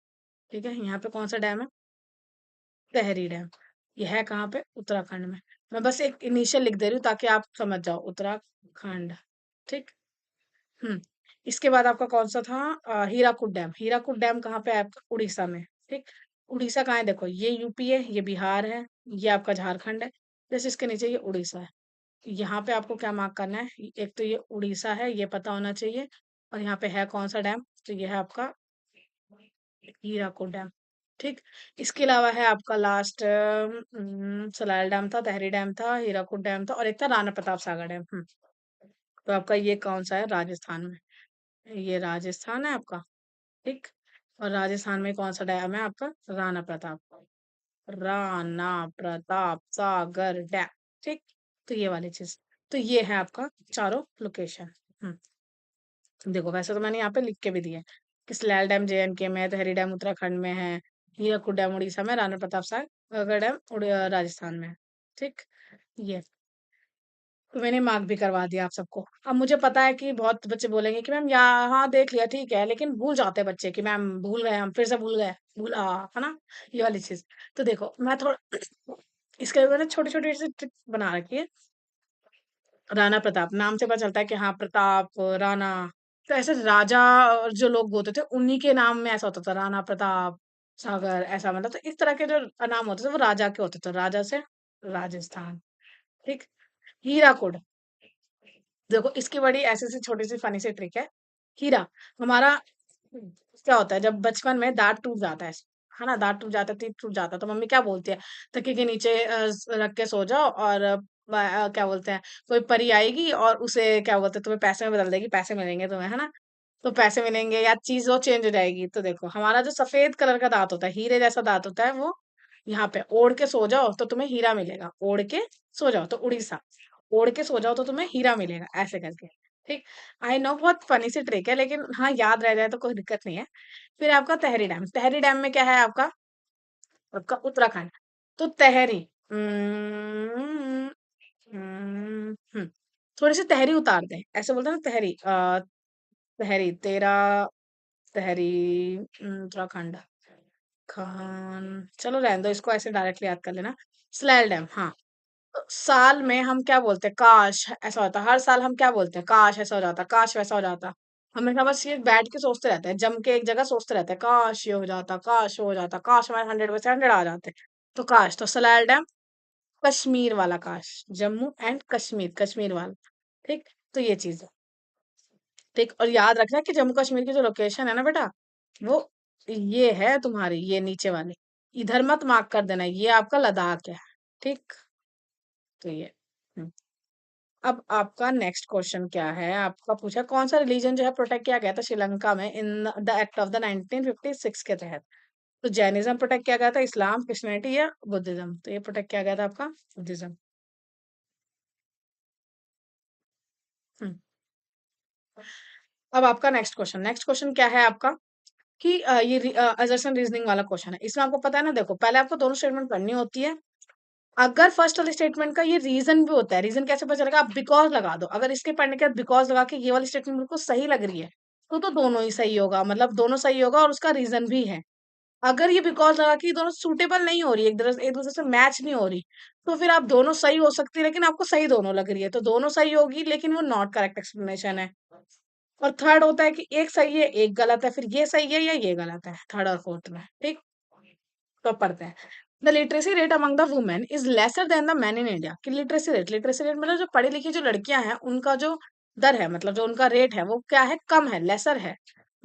ठीक है। यहाँ पे कौन सा डैम है? तहरी डैम। ये है कहाँ पे? उत्तराखंड में। मैं बस एक इनिशियल लिख दे रही हूँ ताकि आप समझ जाओ, उत्तराखंड। ठीक। हम्म। इसके बाद आपका कौन सा था? हीराकुद डैम। हीराकुद डैम कहाँ पे है आपका? उड़ीसा में। ठीक। उड़ीसा कहाँ है? देखो, ये यूपी है, ये बिहार है, ये आपका झारखंड है, जैसे इसके नीचे ये उड़ीसा है। यहाँ पे आपको क्या मार्क करना है? एक तो ये उड़ीसा है, ये पता होना चाहिए। और यहाँ पे है कौन सा डैम? तो ये है आपका हीराकुद डैम। ठीक। इसके अलावा है आपका लास्ट सलाल डैम था, तहरी डैम था, हीराकुद डैम था, और एक था राणा प्रताप सागर डैम। तो आपका ये कौन सा है? राजस्थान में। ये राजस्थान है आपका। ठीक। और राजस्थान में कौन सा डैम है आपका? राणा प्रताप। राणा प्रताप सागर डैम। ठीक। तो ये वाली चीज। तो ये है आपका चारों लोकेशन। हम्म। देखो, वैसे तो मैंने यहाँ पे लिख के भी दिया है कि सलैल डैम JNK में है, तहरी डैम उत्तराखंड में है, हीराकुद डैम उड़ीसा में, राणा प्रताप सागर डैम राजस्थान में है। ठीक। ये तो मैंने मार्क भी करवा दिया आप सबको। अब मुझे पता है कि बहुत बच्चे बोलेंगे कि मैम यहाँ देख लिया, ठीक है, लेकिन भूल जाते हैं बच्चे कि मैम भूल गए, हम फिर से भूल गए, भूला, है ना, ये वाली चीज। तो देखो, मैं थोड़ा इसके लिए मैंने छोटी छोटी सी ट्रिक बना रखी है। राणा प्रताप नाम से पता चलता है कि हाँ, प्रताप, राणा। तो ऐसे राजा और जो लोग होते थे उन्हीं के नाम में ऐसा होता था, राणा प्रताप सागर, ऐसा मतलब। तो इस तरह के जो नाम होते थे वो राजा के होते थे, राजा से राजस्थान। ठीक। हीराकुड। देखो, इसकी बड़ी ऐसी सी छोटी सी फनी सी ट्रिक है। हीरा हमारा क्या होता है? जब बचपन में दांत टूट जाता है ना, दांत टूट जाता है, teeth टूट जाता है, तो मम्मी क्या बोलती है? तकिए के नीचे रख के सो जाओ, और क्या बोलते हैं, कोई परी आएगी और उसे क्या बोलते हैं, तुम्हें पैसे में बदल देगी, पैसे मिलेंगे तुम्हें, है ना। तो पैसे मिलेंगे या चीज वो चेंज हो जाएगी। तो देखो, हमारा जो सफेद कलर का दांत होता है, हीरे जैसा दांत होता है, वो यहाँ पे ओढ़ के सो जाओ तो तुम्हें हीरा मिलेगा, ओढ़ के सो जाओ तो उड़ीसा, ओढ़ के सो जाओ तो तुम्हें हीरा मिलेगा, ऐसे करके। ठीक। आई नो बहुत फनी सी ट्रिक है, लेकिन हाँ, याद रह जाए तो कोई दिक्कत नहीं है। फिर आपका तहरी डैम। तहरी डैम में क्या है आपका? आपका उत्तराखंड। तो तहरी, हम्म, थोड़ी सी तहरी उतार दें, ऐसे बोलते हैं ना, तहरी, तहरी तेरा, तहरी, उत्तराखंड, खान, चलो रहने दो इसको, ऐसे डायरेक्टली याद कर लेना। स्लैल डैम, हाँ। तो साल में हम क्या बोलते हैं? काश ऐसा होता। हर साल हम क्या बोलते हैं? काश ऐसा हो जाता, काश वैसा हो जाता। हमेशा बस ये बैठ के सोचते रहते हैं, जम के एक जगह सोचते रहते हैं, काश ये हो जाता, काश वो हो जाता, काश हमारे 100 में से 100 आ जाते। तो काश, तो सलाल डैम कश्मीर वाला काश, जम्मू एंड कश्मीर, कश्मीर वाला। ठीक। तो ये चीज है। ठीक। और याद रखना कि जम्मू कश्मीर की जो लोकेशन है ना बेटा, वो ये है तुम्हारी, ये नीचे वाली, इधर मत मार्क कर देना, ये आपका लद्दाख है। ठीक। तो ये। हम्म। अब आपका नेक्स्ट क्वेश्चन क्या है? आपका पूछा कौन सा रिलीजन जो है प्रोटेक्ट किया गया था श्रीलंका में in the act of the 1956 के तहत? तो जैनिज्म प्रोटेक्ट किया गया था, इस्लाम, क्रिश्चियनिटी या बुद्धिज्म? तो ये प्रोटेक्ट किया गया था आपका बुद्धिज्म। हम्म। अब आपका नेक्स्ट क्वेश्चन क्या है आपका? कि ये असर्शन रीजनिंग वाला क्वेश्चन है। इसमें आपको पता है ना, देखो पहले आपको दोनों स्टेटमेंट पढ़नी होती है। अगर फर्स्ट वाले स्टेटमेंट का ये रीजन भी होता है, रीजन कैसे पता चलेगा? आप बिकॉज लगा दो। अगर इसके पढ़ने के बाद बिकॉज लगा के ये वाली स्टेटमेंट बिल्कुल सही लग रही है, तो दोनों ही सही होगा, मतलब दोनों सही होगा और उसका रीजन भी है। अगर ये बिकॉज लगा के ये दोनों सूटेबल नहीं हो रही, एक दूसरे से मैच नहीं हो रही, तो फिर आप दोनों सही हो सकती है, लेकिन आपको सही दोनों लग रही है, तो दोनों सही होगी, लेकिन वो नॉट करेक्ट एक्सप्लेनेशन है। और थर्ड होता है कि एक सही है एक गलत है, फिर ये सही है या ये गलत है, थर्ड और फोर्थ में। ठीक। तो अब पढ़ते हैं। The literacy rate among the women is lesser than the man in India. कि लिटरेसी रेट मतलब जो पढ़ी लिखी जो लड़कियां हैं उनका जो दर है, मतलब जो उनका रेट है, वो क्या है? कम है, लेसर है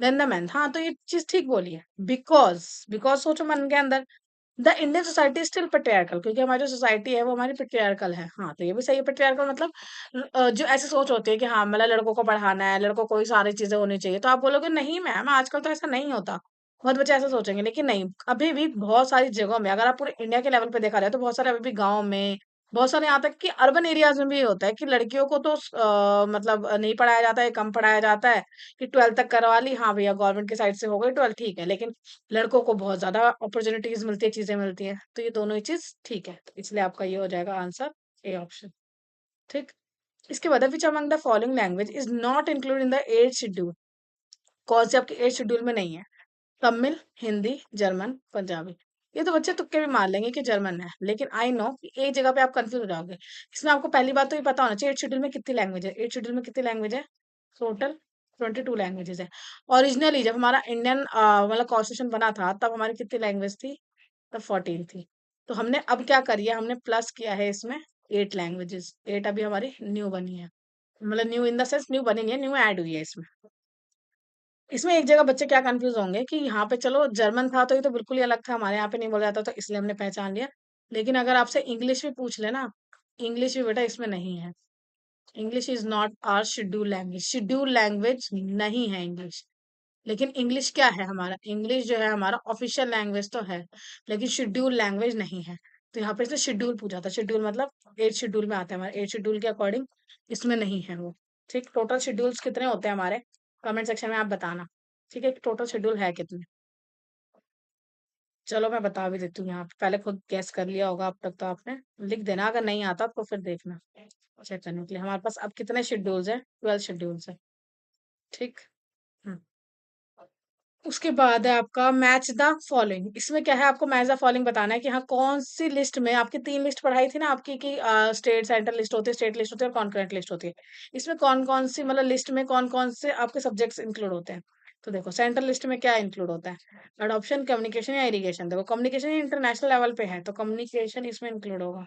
देन द मैन। हाँ, तो ये चीज ठीक बोली है। बिकॉज, बिकॉज सोचो मन के अंदर, the Indian society still patriarchal, क्योंकि हमारी जो सोसाइटी है वो हमारी पेट्रियार्कल है। हाँ, तो ये भी सही है। पेट्रियार्कल मतलब जो ऐसी सोच होती है कि हाँ, मतलब लड़कों को पढ़ाना है, लड़कों को ही सारी चीजें होनी चाहिए, तो आप बोलोगे नहीं मैम, आजकल तो ऐसा नहीं होता। बहुत बच्चे ऐसा सोचेंगे, लेकिन नहीं, अभी भी बहुत सारी जगहों में, अगर आप पूरे इंडिया के लेवल पे देखा जाए तो बहुत सारे अभी भी गाँव में, बहुत सारे यहाँ तक कि अर्बन एरियाज़ में भी ये होता है कि लड़कियों को तो मतलब नहीं पढ़ाया जाता है, कम पढ़ाया जाता है कि 12th तक करवा ली, हाँ भैया गवर्नमेंट की साइड से हो गई 12 ठीक है, लेकिन लड़कों को बहुत ज़्यादा अपॉर्च्युनिटीज़ मिलती है, चीज़ें मिलती हैं। तो ये दोनों ही चीज़ ठीक है। तो इसलिए आपका ये हो जाएगा आंसर ए ऑप्शन, ठीक? इसके बाद which among the following language is not included in the 8th schedule? कौन सी आपकी 8th शेड्यूल में नहीं है? तमिल, हिंदी, जर्मन, पंजाबी। ये तो बच्चे तुक्के भी मार लेंगे कि जर्मन है, लेकिन आई नो कि एक जगह पे आप कंफ्यूज हो जाओगे। इसमें आपको पहली बात तो ये पता होना चाहिए 8 शेड्यूल में कितनी लैंग्वेज है। 8 शेड्यूल में कितनी लैंग्वेज है? टोटल 22 लैंग्वेजेस है। ओरिजिनली जब हमारा इंडियन मतलब कॉन्स्टिट्यूशन बना था, तब हमारी कितनी लैंग्वेज थी? तब 14 थी। तो हमने अब क्या करी है, हमने प्लस किया है इसमें 8 लैंग्वेजेस। 8 अभी हमारी न्यू बनी है, मतलब new in the sense new बनी नहीं है, न्यू ऐड हुई है इसमें। इसमें एक जगह बच्चे क्या कंफ्यूज होंगे कि यहाँ पे चलो जर्मन था तो ये तो बिल्कुल ही अलग था, हमारे यहाँ पे नहीं बोला जाता, तो इसलिए हमने पहचान लिया। लेकिन अगर आपसे इंग्लिश भी पूछ लेना, इंग्लिश भी बेटा इसमें नहीं है। English is not our schedule language, schedule language नहीं है इंग्लिश। लेकिन इंग्लिश क्या है हमारा, इंग्लिश जो है हमारा ऑफिशियल लैंग्वेज तो है, लेकिन शेड्यूल लैंग्वेज नहीं है। तो यहाँ पे इसने शेड्यूल पूछा था, शेड्यूल मतलब 8 शेड्यूल में आते हैं हमारे, 8 शेड्यूल के अकॉर्डिंग इसमें नहीं है वो। ठीक, टोटल शेड्यूल्स कितने होते हैं हमारे, कमेंट सेक्शन में आप बताना। ठीक है, टोटल शेड्यूल है कितने? चलो मैं बता भी देती हूँ यहाँ पे, पहले खुद गैस कर लिया होगा अब तक तो आपने। लिख देना, अगर नहीं आता तो फिर देखना चेक करने के लिए। हमारे पास अब कितने शेड्यूल्स हैं? 12 शेड्यूल्स है। ठीक। हम्म। उसके बाद है आपका मैच द फॉलोइंग। इसमें क्या है, आपको मैच द फॉलोइंग बताना है कि हाँ कौन सी लिस्ट में, आपकी 3 लिस्ट पढ़ाई थी ना आपकी कि स्टेट सेंट्रल लिस्ट होती है, स्टेट लिस्ट होती है और कॉन्करेंट लिस्ट होती है। इसमें कौन कौन सी मतलब लिस्ट में कौन कौन से आपके सब्जेक्ट्स इंक्लूड होते हैं? तो देखो सेंट्रल लिस्ट में क्या इंक्लूड होता है? अडॉप्शन, कम्युनिकेशन या इरिगेशन। देखो कम्युनिकेशन इंटरनेशनल लेवल पे है, तो कम्युनिकेशन इसमें इंक्लूड होगा।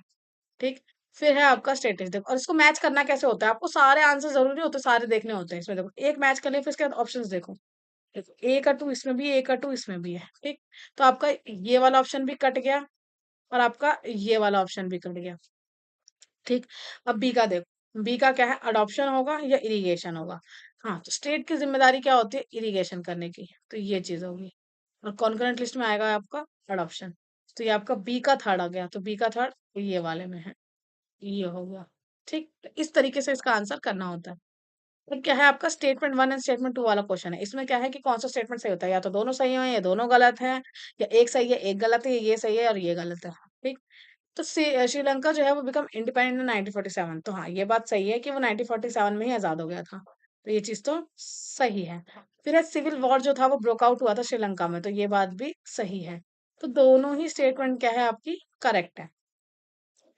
ठीक। फिर है आपका स्टेटस। देखो, और इसको मैच करना कैसे होता है, आपको सारे आंसर जरूरी होते, सारे देखने होते हैं इसमें। देखो एक मैच कर लिया, फिर इसके बाद ऑप्शंस देखो। देखो ए का 2 इसमें भी है, ए का 2 इसमें भी है। ठीक। तो आपका ये वाला ऑप्शन भी कट गया और आपका ये वाला ऑप्शन भी कट गया। ठीक। अब बी का देखो, बी का क्या है, अडॉप्शन होगा या इरिगेशन होगा? हाँ, तो स्टेट की जिम्मेदारी क्या होती है, इरिगेशन करने की, तो ये चीज होगी। और कॉन्करेंट लिस्ट में आएगा आपका अडॉप्शन। तो ये आपका बी का थर्ड आ गया, तो बी का थर्ड ये वाले में है, ये हो गया। ठीक, तो इस तरीके से इसका आंसर करना होता है। तो क्या है आपका स्टेटमेंट 1 एंड स्टेटमेंट 2 वाला क्वेश्चन है। इसमें क्या है कि कौन सा स्टेटमेंट सही होता है, या तो दोनों सही है या दोनों गलत है, या एक सही है एक गलत है, ये सही है और ये गलत है। ठीक। तो श्रीलंका जो है वो बिकम इंडिपेंडेंट इन 1947। तो हाँ ये बात सही है कि वो 1947 में ही आजाद हो गया था, तो ये चीज तो सही है। फिर सिविल वॉर जो था वो ब्रोक आउट हुआ था श्रीलंका में, तो ये बात भी सही है। तो दोनों ही स्टेटमेंट क्या है आपकी, करेक्ट है।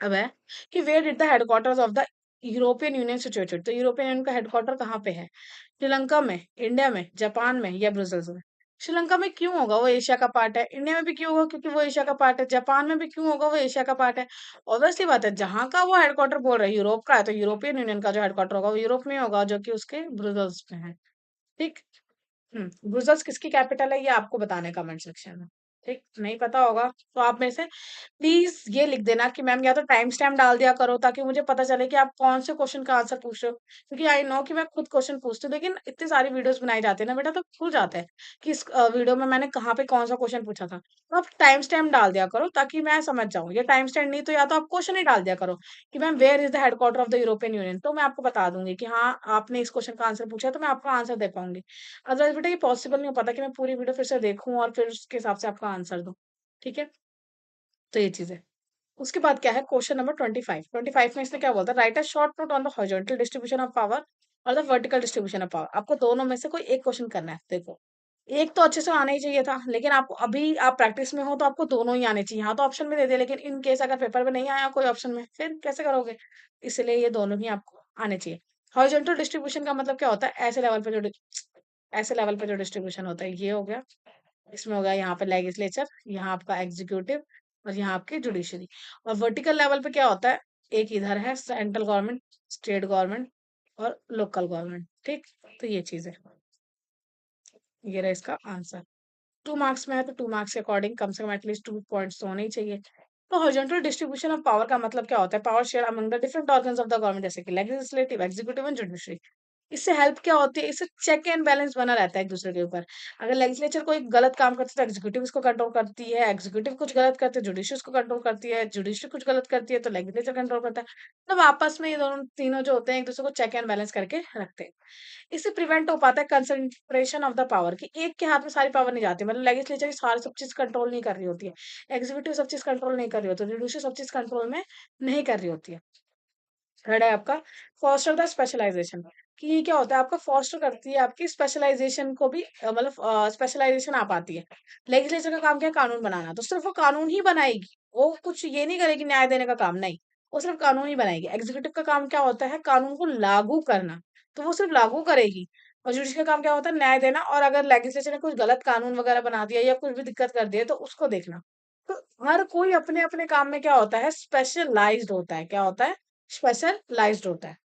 अब है कि where did the headquarters of the European Union situated? तो यूरोपियन यूनियन का हेडक्वार्टर कहाँ पे है? श्रीलंका में, इंडिया में, जापान में या ब्रुसेल्स में? श्रीलंका में क्यों होगा, वो एशिया का पार्ट है। इंडिया में भी क्यों होगा, क्योंकि वो एशिया का पार्ट है। जापान में भी क्यों होगा, वो एशिया का पार्ट है। ऑब्वियसली बात है, जहां का वो हेडक्वार्टर बोल रहे हैं यूरोप का है, तो यूरोपियन यूनियन का जो हेडक्वार्टर होगा वो यूरोप में होगा, जो कि उसके ब्रुसेल्स में है। ठीक। ब्रुसेल्स किसकी कैपिटल है, ये आपको बताने कमेंट सेक्शन में। ठीक, नहीं पता होगा तो आप में से प्लीज ये लिख देना कि मैम या तो टाइम स्टैम्प डाल दिया करो, ताकि मुझे पता चले कि आप कौन से क्वेश्चन का आंसर पूछ रहे हो। क्योंकि आई नो कि मैं खुद क्वेश्चन पूछती हूँ, लेकिन इतनी सारी वीडियोस बनाई जाती है ना बेटा, तो भूल जाता है कि इस वीडियो में मैंने कहाँ पे कौन सा क्वेश्चन पूछा था। तो आप टाइम स्टैम्प डाल दिया करो ताकि मैं समझ जाऊँ, या टाइम स्टैम्प नहीं तो या तो आप क्वेश्चन ही डाल दिया करो कि ma'am where is the headquarter of the European Union, तो मैं आपको बता दूंगी कि हाँ आपने इस क्वेश्चन का आंसर पूछा, तो मैं आपका आंसर दे पाऊंगी। अदरवाइज बेटा ये पॉसिबल नहीं हो पाता कि मैं पूरी वीडियो फिर से देखूं और फिर उसके हिसाब से आपका आंसर दूं। ठीक है, तो ये चीज है। उसके बाद क्या है, क्वेश्चन नंबर 25। 25 में इसने क्या बोलता है, write a short note on the horizontal distribution of power और the vertical distribution of power. आपको दोनों में से कोई एक क्वेश्चन करना है। देखो एक तो अच्छे से आना ही चाहिए था, लेकिन आपको अभी आप प्रैक्टिस में हो तो आपको दोनों ही आने चाहिए। यहाँ तो ऑप्शन में दे दिया, लेकिन इन केस अगर पेपर में नहीं आया कोई ऑप्शन में, फिर कैसे करोगे? इसलिए ये दोनों ही आपको आने चाहिए। हॉरिजॉन्टल डिस्ट्रीब्यूशन का मतलब क्या होता है, ऐसे लेवल पे जो ऐसे लेवल पे जो डिस्ट्रीब्यूशन होता है, ये हो गया। इसमें होगा यहाँ पे लेजिस्लेचर, यहाँ आपका एग्जीक्यूटिव और यहाँ आपकी जुडिशरी। और वर्टिकल लेवल पे क्या होता है, एक इधर है सेंट्रल गवर्नमेंट, स्टेट गवर्नमेंट और लोकल गवर्नमेंट। ठीक, तो ये चीज है, ये रहा इसका आंसर। 2 मार्क्स में है तो 2 मार्क्स के अकॉर्डिंग कम से कम एटलीस्ट 2 पॉइंट्स तो होने ही चाहिए। तो हॉरिजॉन्टल डिस्ट्रीब्यूशन ऑफ पावर का मतलब क्या होता है, power share among the different organs of the government, जैसे कि लेजिस्लेटिव, एग्जीक्यूटिव एंड जुडिशरी। इससे हेल्प क्या होती है? इससे चेक एंड बैलेंस बना रहता है एक-दूसरे के ऊपर। अगर लेजिस्लेचर कोई गलत काम करता है तो एग्जीक्यूटिव उसको कंट्रोल करती है, एग्जीक्यूटिव कुछ गलत करते हैं जुडिशरी उसको कंट्रोल करती है, जुडिशरी कुछ गलत करती है तो लेजिस्लेचर कंट्रोल करता है। मतलब आपस में ये दोनों तीनों जो होते हैं एक-दूसरे को चेक एंड बैलेंस करके रखते हैं। इससे प्रिवेंट हो पाता है कंसंट्रेशन ऑफ द पावर कि एक के हाथ में सारी पावर नहीं जाती। मतलब लेजिस्लेचर सारी सब चीज़ कंट्रोल नहीं कर रही होती है। एग्जीक्यूटिव सब चीज़ कंट्रोल नहीं कर रही होती है, जुडिशरी सब चीज़ कंट्रोल में नहीं कर रही होती है। थर्ड है आपका फोस्टर द स्पेशलाइजेशन कि ये क्या होता है आपका फोस्टर करती है आपकी स्पेशलाइजेशन को भी मतलब स्पेशलाइजेशन आ पाती है। लेजिस्लेचर का काम क्या है कानून बनाना तो सिर्फ वो कानून ही बनाएगी वो कुछ ये नहीं करेगी न्याय देने का काम नहीं वो सिर्फ कानून ही बनाएगी। एग्जीक्यूटिव का काम क्या होता है कानून को लागू करना तो वो सिर्फ लागू करेगी। और जुडिशरी का काम क्या होता है न्याय देना और अगर लेजिस्लेचर ने कुछ गलत कानून वगैरह बना दिया या कुछ भी दिक्कत कर दिया तो उसको देखना। तो हर कोई अपने अपने काम में क्या होता है स्पेशलाइज्ड होता है क्या होता है स्पेशलाइज्ड होता है।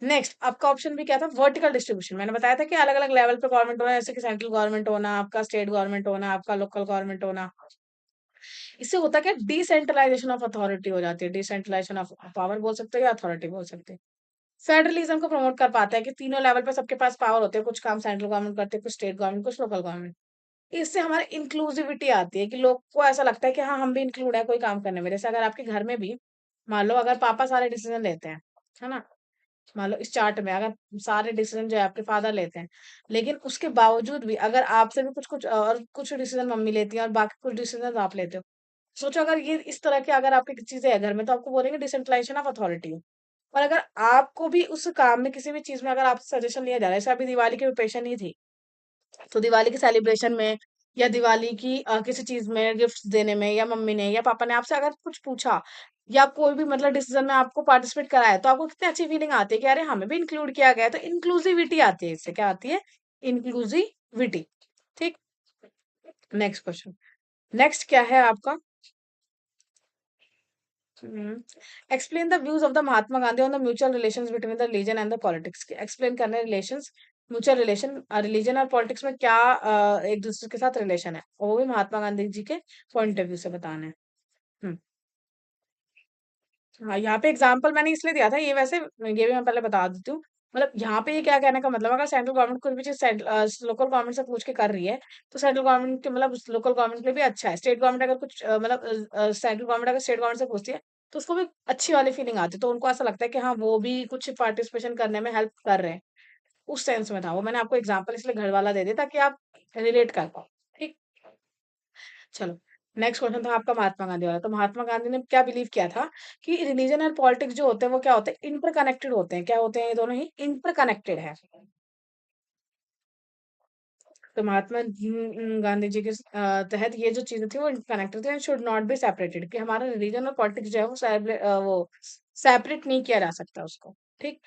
नेक्स्ट आपका ऑप्शन भी क्या था वर्टिकल डिस्ट्रीब्यूशन मैंने बताया था कि अलग अलग लेवल पे गवर्नमेंट होना जैसे कि सेंट्रल गवर्नमेंट होना आपका स्टेट गवर्नमेंट होना आपका लोकल गवर्नमेंट होना। इससे होता क्या डिसेंट्रलाइजेशन ऑफ अथॉरिटी हो जाती है डिसेंट्रलाइजेशन ऑफ पावर बोल सकते हो या अथॉरिटी बोल सकते हैं। फेडरलिज्म को प्रमोट कर पाता है कि तीनों लेवल पे सबके पास पावर होते हैं कुछ काम सेंट्रल गवर्नमेंट करते हैं कुछ स्टेट गवर्नमेंट कुछ लोकल गवर्नमेंट। इससे हमारी इंक्लूसिविटी आती है कि लोग को ऐसा लगता है कि हाँ हम भी इंक्लूड है कोई काम करने में जैसे अगर आपके घर में भी मान लो अगर पापा सारे डिसीजन लेते हैं है ना मान लो इस चार्ट में अगर सारे डिसीजन जो है आपके फादर लेते हैं लेकिन उसके बावजूद भी अगर आपसे भी कुछ कुछ और कुछ डिसीजन मम्मी लेती है और बाकी कुछ डिसीजन आप लेते हो सोचो अगर ये इस तरह के अगर आपकी चीजें है घर में तो आपको बोलेंगे डिसेंट्रलाइजेशन ऑफ अथॉरिटी और अगर आपको भी उस काम में किसी भी चीज में अगर आपसे सजेशन लिया जा रहा है जैसे अभी दिवाली की प्रिपरेशन ही थी तो दिवाली के सेलिब्रेशन में या दिवाली की किसी चीज में गिफ्ट्स देने में या मम्मी ने या पापा ने आपसे अगर कुछ पूछा या कोई भी मतलब डिसीजन में आपको पार्टिसिपेट कराया तो आपको कितनी अच्छी फीलिंग आती है कि अरे हमें भी इंक्लूड किया गया है तो इंक्लूसिविटी आती है इससे क्या आती है इंक्लूसिविटी। ठीक। नेक्स्ट क्वेश्चन नेक्स्ट क्या है आपका explain the views of the Mahatma Gandhi on the mutual relations between the religion and the politics explain करने रिलेशंस म्यूचुअल रिलेशन रिलीजन और पॉलिटिक्स में क्या एक दूसरे के साथ रिलेशन है और वो भी महात्मा गांधी जी के पॉइंट ऑफ व्यू से बताना है। हम्म, हाँ यहाँ पे एग्जांपल मैंने इसलिए दिया था ये वैसे ये भी मैं पहले बता देती हूँ। मतलब यहाँ पे ये क्या कहने का मतलब अगर सेंट्रल गवर्नमेंट कोई भी चीज लोकल गवर्नमेंट से पूछ के कर रही है तो सेंट्रल गवर्नमेंट के मतलब लोकल गवर्नमेंट के लिए भी अच्छा है। स्टेट गवर्नमेंट अगर कुछ मतलब सेंट्रल गवर्नमेंट अगर स्टेट गवर्नमेंट से पूछती है तो उसको भी अच्छी वाली फीलिंग आती है तो उनको ऐसा लगता है कि हाँ वो भी कुछ पार्टिसिपेशन करने में हेल्प कर रहे हैं। उस सेंस में था वो मैंने आपको एग्जाम्पल इसलिए घर वाला दे दिया ताकि आप रिलेट कर पाओ। ठीक। चलो नेक्स्ट क्वेश्चन था आपका महात्मा गांधी वाला तो महात्मा गांधी ने क्या बिलीव किया था कि रिलीजन और पॉलिटिक्स जो होते हैं वो क्या होते हैं इंटरकनेक्टेड होते हैं क्या होते हैं ये दोनों ही इंटरकनेक्टेड है। तो महात्मा गांधी जी के तहत ये जो चीजें थी वो इंटरकनेक्टेड थी and should not be separated कि हमारा रिलीजन और पॉलिटिक्स जो है वो सेपरेट नहीं किया जा सकता उसको। ठीक।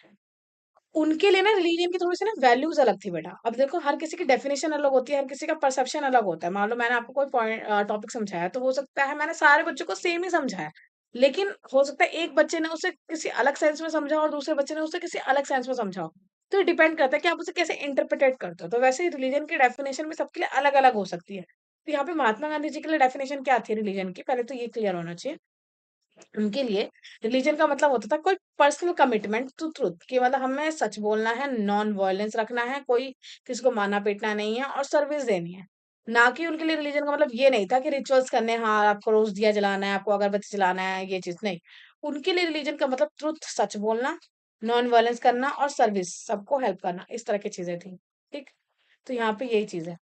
उनके लिए ना रिलीजन की थोड़ी सी ना वैल्यूज अलग थी बेटा। अब देखो हर किसी की डेफिनेशन अलग होती है हर किसी का परसेप्शन अलग होता है। मान लो मैंने आपको कोई पॉइंट टॉपिक समझाया तो हो सकता है मैंने सारे बच्चों को सेम ही समझाया लेकिन हो सकता है एक बच्चे ने उसे किसी अलग सेंस में समझा और दूसरे बच्चे ने उसे किसी अलग सेंस में समझा हो। तो ये डिपेंड करता है कि आप उसे कैसे इंटरप्रिटेट करते हो। तो वैसे ही रिलीजन की डेफिनेशन भी सबके लिए अलग अलग हो सकती है। तो यहाँ पे महात्मा गांधी जी के लिए डेफिनेशन क्या थी रिलीजन की पहले तो ये क्लियर होना चाहिए। उनके लिए रिलीजन का मतलब होता था कोई पर्सनल कमिटमेंट टू ट्रुथ कि मतलब हमें सच बोलना है नॉन वायलेंस रखना है कोई किसी को मारना पीटना नहीं है और सर्विस देनी है। ना कि उनके लिए रिलीजन का मतलब ये नहीं था कि रिचुअल्स करने हैं, हाँ आपको रोज दिया जलाना है आपको अगरबत्ती जलाना है ये चीज नहीं। उनके लिए रिलीजन का मतलब ट्रुथ सच बोलना नॉन वायलेंस करना और सर्विस सबको हेल्प करना इस तरह की चीजें थी। ठीक। तो यहाँ पे यही चीज है।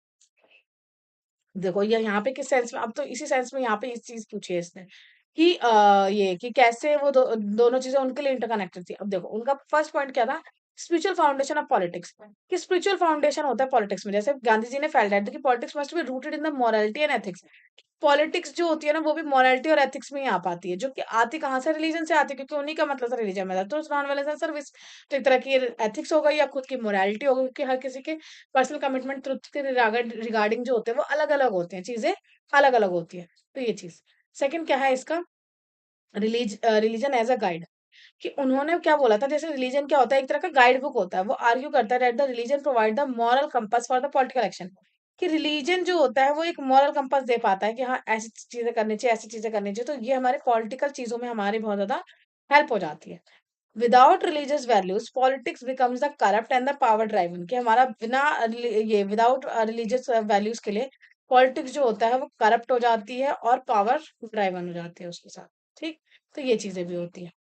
देखो ये यहाँ पे किस सेंस में अब तो इसी सेंस में यहाँ पे इस चीज पूछी है इसने कि ये कि कैसे वो दोनों चीजें उनके लिए इंटरकनेक्टेड थी। अब देखो उनका फर्स्ट पॉइंट क्या था स्पिरिचुअल फाउंडेशन ऑफ पॉलिटिक्स कि स्पिरिचुअल फाउंडेशन होता है पॉलिटिक्स में जैसे गांधी जी ने फेल्ड दैट कि politics must be rooted in the morality and ethics. Politics जो होती है ना वो भी मोरालिटी और एथिक्स में ही आ पाती है जो कि आती कहाँ से रिलीजन से आती है क्योंकि उन्हीं का मतलब था रिलीजन में था तो नॉन वायलेंस सर्विस। तो एक तरह की एथिक्स हो गई या खुद की मोरालिटी हो गई कि हर किसी के पर्सनल कमिटमेंट ट्रुथ के रिगार्डिंग जो होते हैं वो अलग अलग होते हैं चीजें अलग अलग होती है। तो ये चीज सेकंड क्या है इसका रिलीजन एज अ गाइड कि उन्होंने क्या बोला था जैसे रिलीजन क्या होता है एक तरह का गाइड बुक होता है वो आर्ग्यू करता है that the religion provide the moral compass for the political action कि रिलीजन जो होता है वो एक मॉरल कंपास दे पाता है कि हाँ ऐसी चीजें करनी चाहिए ऐसी चीजें करनी चाहिए तो ये हमारे पॉलिटिकल चीजों में हमारी बहुत ज्यादा हेल्प हो जाती है। Without religious values politics becomes the corrupt and the power driven, कि हमारा बिना ये विदाउट रिलीजियस वैल्यूज के लिए पॉलिटिक्स जो होता है वो करप्ट हो जाती है और पावर ड्राइवन हो जाती है उसके साथ। ठीक, तो ये चीजें भी होती है।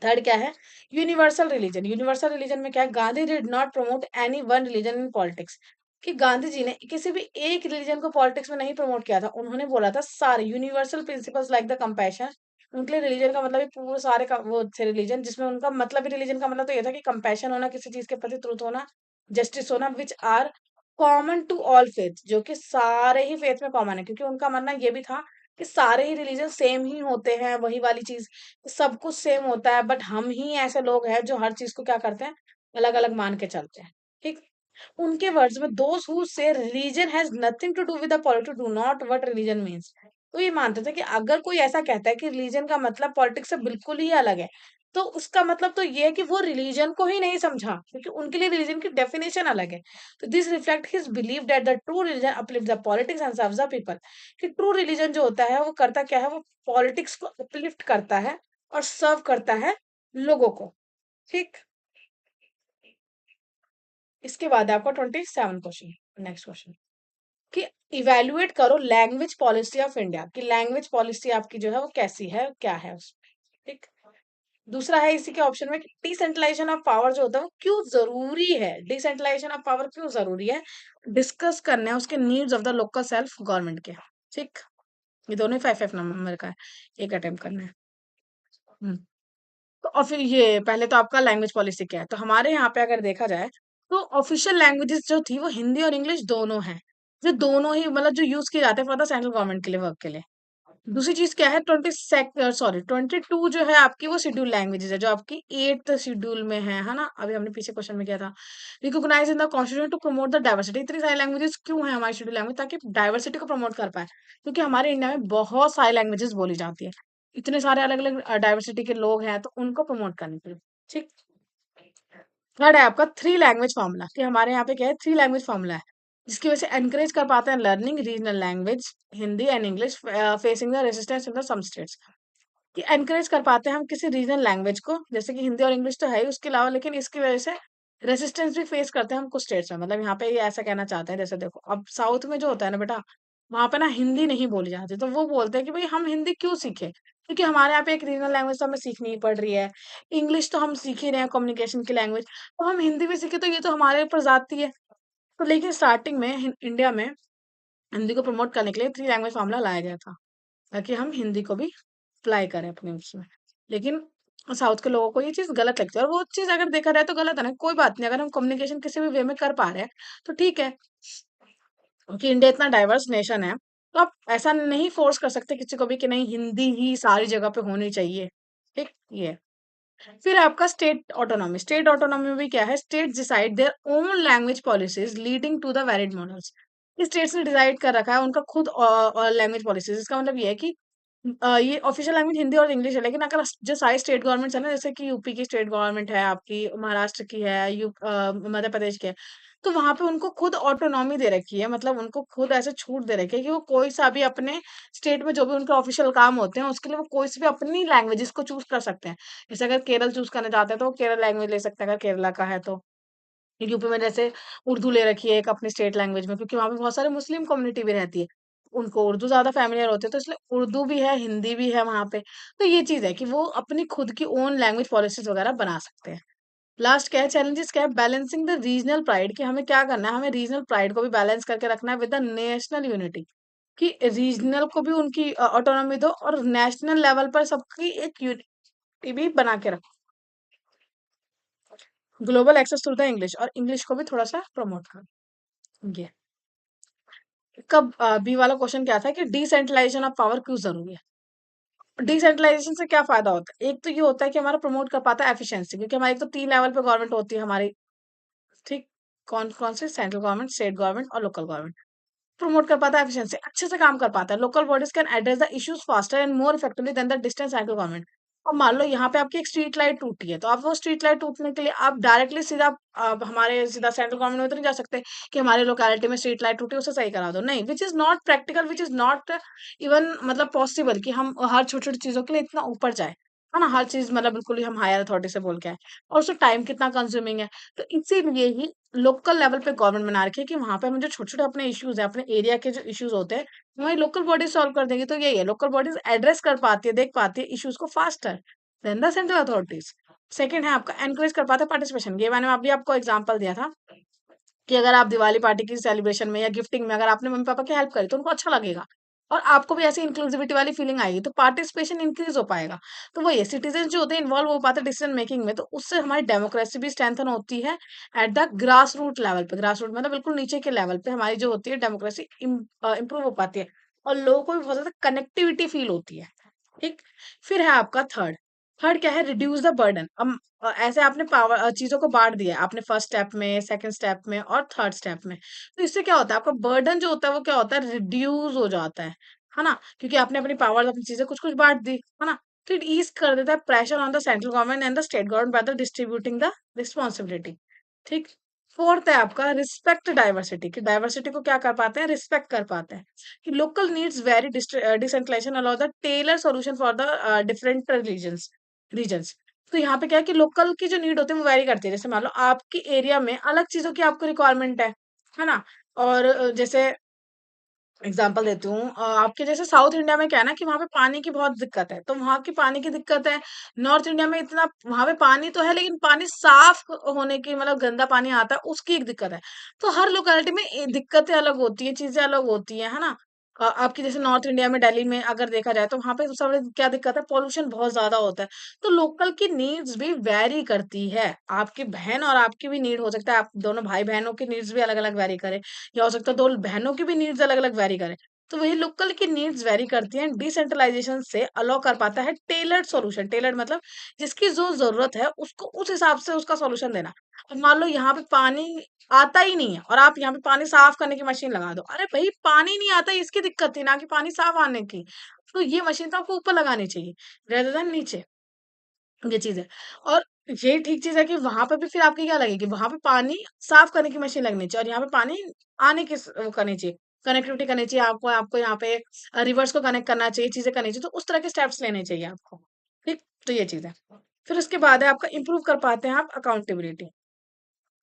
थर्ड क्या है, यूनिवर्सल रिलीजन। यूनिवर्सल रिलीजन में क्या है, Gandhi did not promote any one religion in politics, कि गांधी जी ने किसी भी एक रिलीजन को पॉलिटिक्स में नहीं प्रमोट किया था, उन्होंने बोला था सारे universal principles like the compassion. उनके लिए रिलीजन का मतलब ही पूरे सारे का वो थे रिलीजन, जिसमें उनका मतलब ही रिलीजन का मतलब तो ये था कि कंपैशन होना, किसी चीज के प्रति ट्रुथ होना, जस्टिस होना, which are common to all faith, जो कि सारे ही फेथ में कॉमन है, क्योंकि उनका मानना ये भी था कि सारे ही रिलीजन सेम ही होते हैं, वही वाली चीज, सब कुछ सेम होता है, बट हम ही ऐसे लोग हैं जो हर चीज को क्या करते हैं, अलग अलग मान के चलते हैं। ठीक, उनके वर्ड्स में, those who say religion has nothing to do with the politics do not what religion means, तो ये मानते थे कि अगर कोई ऐसा कहता है कि रिलीजन का मतलब पॉलिटिक्स से बिल्कुल ही अलग है, तो उसका मतलब तो ये है कि वो रिलीजन को ही नहीं समझा, क्योंकि उनके लिए रिलीजन की डेफिनेशन अलग है। तो this reflect his believe that the true religion uplift the politics and serves the people, कि ट्रू रिलीजन जो होता है वो करता क्या है, वो पॉलिटिक्स को अपलिफ्ट करता है और सर्व करता है लोगों को। ठीक, इसके बाद आपका 27 क्वेश्चन, नेक्स्ट क्वेश्चन, कि इवेल्युएट करो लैंग्वेज पॉलिसी ऑफ इंडिया, कि लैंग्वेज पॉलिसी आपकी जो है वो कैसी है, क्या है उसमें। ठीक, दूसरा है इसी के ऑप्शन में, डिसेंट्रलाइजेशन ऑफ पावर जो होता है वो क्यों जरूरी है, डिसेंट्रलाइजेशन ऑफ पावर क्यों जरूरी है, डिस्कस करना है उसके needs of the local self government के। ठीक, ये दोनों 5 नंबर का है, एक अटेम्प्ट करना है। हम्म। तो और फिर ये पहले तो आपका लैंग्वेज पॉलिसी क्या है, तो हमारे यहाँ पे अगर देखा जाए तो ऑफिशियल लैंग्वेजेस जो थी वो हिंदी और इंग्लिश दोनों हैं, जो दोनों ही मतलब जो यूज किए जाते हैं फॉर द सेंट्रल गवर्नमेंट के लिए, वर्क के लिए। दूसरी चीज क्या है, 22 जो है आपकी वो शेड्यूल लैंग्वेजेस है, जो आपकी 8th शेड्यूल में है ना, अभी हमने पीछे क्वेश्चन में किया था, recognise in the constitution to promote the diversity. इतनी सारी लैंग्वेजेस क्यों है हमारी शेड्यूल लैंग्वेज, ताकि डाइवर्सिटी को प्रमोट कर पाए, क्योंकि हमारे इंडिया में बहुत सारी लैंग्वेजेस बोली जाती है, इतने सारे अलग अलग डाइवर्सिटी के लोग हैं, तो उनको प्रमोट करने के लिए। ठीक, थर्ड है आपका थ्री लैंग्वेज फॉर्मूला, कि हमारे यहाँ पे क्या है, थ्री लैंग्वेज फॉर्मूला है, जिसकी वजह से एनकरेज कर पाते हैं learning regional language Hindi and English facing the resistance in the some states, कि एनकरेज कर पाते हैं हम किसी रीजनल लैंग्वेज को, जैसे कि हिंदी और इंग्लिश तो है ही, उसके अलावा लेकिन इसकी वजह से रेसिस्टेंस भी फेस करते हैं हम कुछ स्टेट्स में, मतलब यहाँ पे ये ऐसा कहना चाहते हैं, जैसे देखो अब साउथ में जो होता है ना बेटा, वहां पे ना हिंदी नहीं बोली जाती, तो वो बोलते हैं कि भाई हम हिंदी क्यों सीखे, क्योंकि हमारे यहाँ पे एक रीजनल लैंग्वेज तो हमें सीखनी ही पड़ रही है, इंग्लिश तो हम सीख ही रहे हैं कम्युनिकेशन की लैंग्वेज, तो हम हिंदी भी सीखे तो ये तो हमारे ऊपर जाती है। तो लेकिन स्टार्टिंग में इंडिया में हिंदी को प्रमोट करने के लिए थ्री लैंग्वेज फॉर्मूला लाया गया था, ताकि हम हिंदी को भी अप्लाई करें अपने उसमें। लेकिन साउथ के लोगों को ये चीज़ गलत लगती है, और वो चीज़ अगर देखा जाए तो गलत है ना, कोई बात नहीं, अगर हम कम्युनिकेशन किसी भी वे में कर पा रहे हैं, तो ठीक है, क्योंकि इंडिया इतना डाइवर्स नेशन है, तो आप ऐसा नहीं फोर्स कर सकते किसी को भी कि नहीं हिंदी ही सारी जगह पे होनी चाहिए। ठीक, ये फिर आपका स्टेट ऑटोनॉमी, स्टेट ऑटोनॉमी में भी क्या है, state decide their own language policies leading to the valid models, states ने डिसाइड कर रखा है उनका खुद लैंग्वेज पॉलिसीज, इसका मतलब ये है कि ये ऑफिशियल लैंग्वेज हिंदी और इंग्लिश है, लेकिन अगर जो सारी स्टेट गवर्नमेंट्स है ना, जैसे कि यूपी की स्टेट गवर्नमेंट है, आपकी महाराष्ट्र की है, मध्य प्रदेश की है, तो वहां पे उनको खुद ऑटोनॉमी दे रखी है, मतलब उनको खुद ऐसे छूट दे रखी है कि वो कोई सा भी अपने स्टेट में जो भी उनके ऑफिशियल काम होते हैं उसके लिए वो कोई सी भी अपनी लैंग्वेजेस को चूज कर सकते हैं। जैसे अगर केरल चूज करने जाते हैं तो वो केरल लैंग्वेज ले सकते हैं, अगर केरला का है तो। यूपी में जैसे उर्दू ले रखी है एक अपनी स्टेट लैंग्वेज में, क्योंकि वहां पे बहुत सारे मुस्लिम कम्युनिटी भी रहती है, उनको उर्दू ज्यादा फैमिलियर होते हैं, तो इसलिए उर्दू भी है, हिंदी भी है वहां पे। तो ये चीज है कि वो अपनी खुद की ओन लैंग्वेज पॉलिसीज वगैरह बना सकते हैं। लास्ट क्या है, चैलेंजेस क्या है, बैलेंसिंग द रीजनल प्राइड, कि हमें क्या करना है, हमें रीजनल प्राइड को भी बैलेंस करके रखना है विद द नेशनल यूनिटी, कि रीजनल को भी उनकी ऑटोनॉमी दो और नेशनल लेवल पर सबकी एक यूनिटी भी बना के रखो। Global access to the English, और इंग्लिश को भी थोड़ा सा प्रमोट करो। ये कब बी वाला क्वेश्चन क्या था, कि डिसेंट्रलाइजेशन ऑफ पावर क्यों जरूरी है। डिसेंट्रलाइजेशन से क्या फायदा होता है, एक तो ये होता है कि हमारा प्रमोट कर पाता है एफिशिएंसी, क्योंकि हमारी एक तो 3 लेवल पे गवर्नमेंट होती है हमारी। ठीक, कौन कौन से, सेंट्रल गवर्नमेंट, स्टेट गवर्नमेंट और लोकल गवर्नमेंट। प्रमोट कर पाता है एफिशिएंसी, अच्छे से काम कर पाता है, local bodies can address the issues faster and more effectively than the distance central government. अब मान लो यहाँ पे आपकी एक स्ट्रीट लाइट टूटी है, तो आप वो स्ट्रीट लाइट टूटने के लिए आप डायरेक्टली सीधा हमारे सीधा सेंट्रल गवर्नमेंट में तो नहीं जा सकते कि हमारे लोकेलिटी में स्ट्रीट लाइट टूटी उसे सही करा दो, नहीं, which is not practical, which is not even मतलब पॉसिबल कि हम हर छोटी छोटी चीजों के लिए इतना ऊपर जाए। है ना? हर चीज़ मतलब बिल्कुल ही हम हायर अथॉरिटी से बोल के आए और उसका टाइम कितना कंज्यूमिंग है। तो इसीलिए ही लोकल लेवल पे गवर्नमेंट बना रखी है कि वहाँ पे हम जो छोटे-छोटे अपने इश्यूज़ हैं, अपने एरिया के जो इश्यूज़ होते हैं, वही लोकल बॉडीज़ सॉल्व कर देंगी। तो यही है, लोकल बॉडीज़ एड्रेस कर पाती है, देख पाती है इश्यूज़ को faster than the central authorities. Second है आपका एनकरेज कर पाता है पार्टिसिपेशन। ये मैंने अभी आपको एग्जांपल दिया था कि अगर आप दिवाली पार्टी की सेलिब्रेशन में या गिफ्टिंग में अगर आपने मम्मी-पापा की हेल्प करी तो उनको अच्छा लगेगा और आपको भी ऐसी इंक्लूसिविटी वाली फीलिंग आएगी तो पार्टिसिपेशन इंक्रीज हो पाएगा। तो वही है सिटीजन जो होते हैं इन्वॉल्व हो पाते हैं डिसीजन मेकिंग में तो उससे हमारी डेमोक्रेसी भी स्ट्रेंथन होती है at the grass root level पे। ग्रास रूट मतलब बिल्कुल नीचे के लेवल पे हमारी जो होती है डेमोक्रेसी इम्प्रूव हो पाती है और लोगों को भी बहुत ज़्यादा कनेक्टिविटी फील होती है। ठीक? फिर है आपका थर्ड। थर्ड क्या है रिड्यूस द बर्डन। ऐसे आपने चीज़ों को बाँट दिया है। आपने फर्स्ट स्टेप में, सेकंड स्टेप में और थर्ड स्टेप में। तो इससे क्या होता है आपका बर्डन जो होता है वो क्या होता है रिड्यूस हो जाता है ना? क्योंकि आपने अपनी पावर्स अपनी चीज़ें कुछ-कुछ बाँट दी, है ना? तो इट ईज़ कर देता है pressure on the central government and the state government by the distributing the responsibility. ठीक? फोर्थ है आपका रिस्पेक्ट डाइवर्सिटी कि डाइवर्सिटी को क्या कर पाते हैं रिस्पेक्ट कर पाते हैं। कि local needs vary decentralization allow the tailor solution for the different regions। तो यहाँ पे क्या है कि लोकल की जो नीड होती है वो वैरी करती है जैसे मान लो आपके एरिया में अलग चीजों की आपको रिक्वायरमेंट है ना? और जैसे एग्जाम्पल देती हूँ आपके जैसे साउथ इंडिया में क्या है ना कि वहाँ पे पानी की बहुत दिक्कत है तो वहाँ की पानी की दिक्कत है। नॉर्थ इंडिया में इतना वहाँ पे पानी तो है लेकिन पानी साफ होने की मतलब गंदा पानी आता है उसकी एक दिक्कत है। तो हर लोकेलिटी में दिक्कतें अलग होती है चीजें अलग होती है ना? आपकी जैसे नॉर्थ इंडिया में दिल्ली में अगर देखा जाए तो वहाँ पे सबसे बड़ी क्या दिक्कत है पोल्यूशन बहुत ज्यादा होता है। तो लोकल की नीड्स भी वैरी करती है। आपकी बहन और आपकी भी नीड हो सकता है आप दोनों भाई बहनों की नीड्स भी अलग अलग वैरी करें या हो सकता है 2 बहनों की भी नीड्स अलग-अलग वैरी करें। तो वही लोकल की नीड्स वैरी करती हैं, डिसेंट्रलाइज़ेशन से अलाउ कर पाता है टेलर्ड सॉल्यूशन। टेलर्ड मतलब जिसकी जो ज़रूरत है, उसको उस हिसाब से उसका सॉल्यूशन देना। अब मान लो यहाँ पे पानी आता ही नहीं है और आप यहाँ पे पानी साफ करने की मशीन लगा दो। अरे भई पानी नहीं आता इसकी दिक्कत थी ना कि पानी साफ आने की। तो ये मशीन तो आपको ऊपर लगानी चाहिए, रेदर देन नीचे। ये चीज़ है। और ये ठीक चीज़ है कि वहाँ पे भी फिर आपकी क्या लगेगी, वहाँ पे पानी साफ करने की मशीन लगनी चाहिए और यहाँ पे पानी आने की वो करनी चाहिए, कनेक्टिविटी करनी चाहिए आपको आपको यहाँ पे रिवर्स को कनेक्ट करना चाहिए, चीज़ें करनी चाहिए, तो उस तरह के स्टेप्स लेने चाहिए आपको। ठीक? तो ये चीज़ है। फिर उसके बाद है आपका इम्प्रूव कर पाते हैं आप अकाउंटेबिलिटी।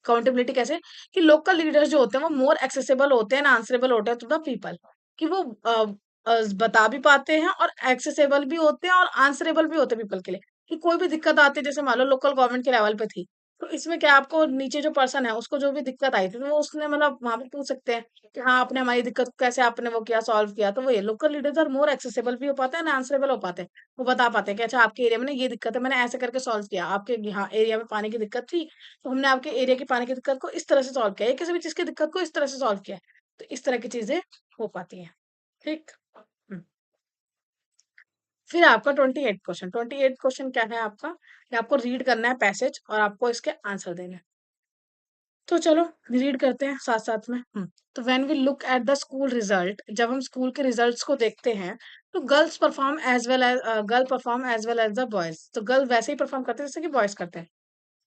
अकाउंटेबिलिटी कैसे? कि लोकल लीडर्स जो होते हैं वो मोर एक्सेसिबल होते हैं एंड आंसरेबल होते हैं टू द पीपल। कि वो बता भी पाते हैं और एक्सेसिबल भी होते हैं और आंसरेबल भी होते हैं पीपल के लिए। कि कोई भी दिक्कत आती है जैसे मान लो लोकल गवर्नमेंट के लेवल पे थी। तो इसमें क्या आपको नीचे जो पर्सन है उसको जो भी दिक्कत आई थी तो वो उसने मतलब वहाँ पे पूछ सकते हैं कि हाँ, आपने हमारी दिक्कत को कैसे आपने वो किया सॉल्व किया। तो वो ये local leaders are more accessible भी हो पाते हैं एंड आंसरेबल हो पाते हैं। वो बता पाते हैं कि अच्छा आपके एरिया में ना ये दिक्कत है मैंने ऐसे करके सॉल्व किया। आपके यहाँ एरिया में पानी की दिक्कत थी तो हमने आपके एरिया की पानी की दिक्कत को इस तरह से सॉल्व किया या किसी भी चीज़ की दिक्कत को इस तरह से सॉल्व किया है। तो इस तरह की चीज़ें हो पाती हैं। ठीक? हुँ। फिर आपका 28 क्वेश्चन 28 क्वेश्चन क्या है आपका कि आपको रीड करना है पैसेज और आपको इसके आंसर देने हैं। तो चलो रीड करते हैं साथ-साथ में। तो when we look at the school result जब हम स्कूल के रिजल्ट्स को देखते हैं तो girl perform as well as the boys. तो गर्ल वैसे ही परफॉर्म करते हैं जैसे कि बॉयज़ करते हैं।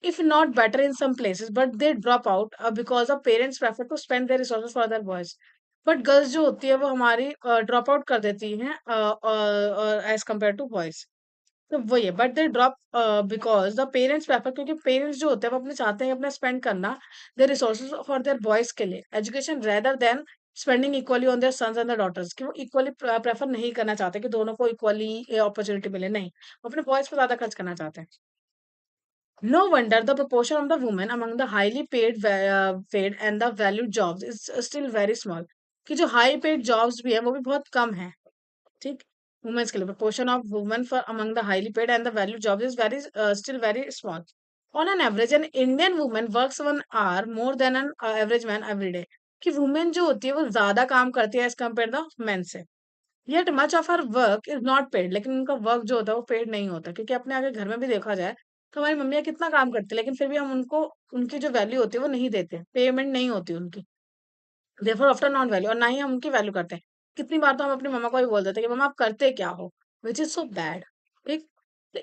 If not better in some places, but they drop out because of parents prefer to spend their resources for their boys. But girls जो होती है वो हमारी ड्रॉप आउट कर देती हैं एज कम्पेयर टू बॉयज। तो वही है but they drop because the parents prefer क्योंकि पेरेंट्स जो होते हैं वो अपने चाहते हैं अपना स्पेंड करना their resources for their boys के लिए education rather than spending equally on their sons and daughters कि वो इक्वली प्रेफर नहीं करना चाहते कि दोनों को इक्वली अपॉर्चुनिटी मिले नहीं वो अपने बॉयज पर ज्यादा खर्च करना चाहते हैं। No wonder the proportion of the women among the highly paid and the valued jobs is still very small। कि जो हाई पेड जॉब्स भी है वो भी बहुत कम है। ठीक? वुमेन्स के लिए proportion of women for among the highly paid and the valued jobs is very still very small। On an average an Indian woman works 1 hour more than an average man every day। कि women जो होती है वो ज्यादा काम करती है as compare the main से। Yet much of her work is not paid लेकिन उनका वर्क जो होता है वो पेड नहीं होता क्योंकि अपने आगे घर में भी देखा जाए तो हमारी मम्मियाँ कितना काम करती है लेकिन फिर भी हम उनको उनकी जो वैल्यू होती है वो नहीं देते पेमेंट नहीं होती उनकी। देयरफॉर आफ्टर नॉट वैल्यू और ना ही हम उनकी वैल्यू करते हैं। कितनी बार तो हम अपनी मम्मा को भी बोल देते हैं कि मम्मा आप करते क्या हो विच इज सो बैड। ठीक?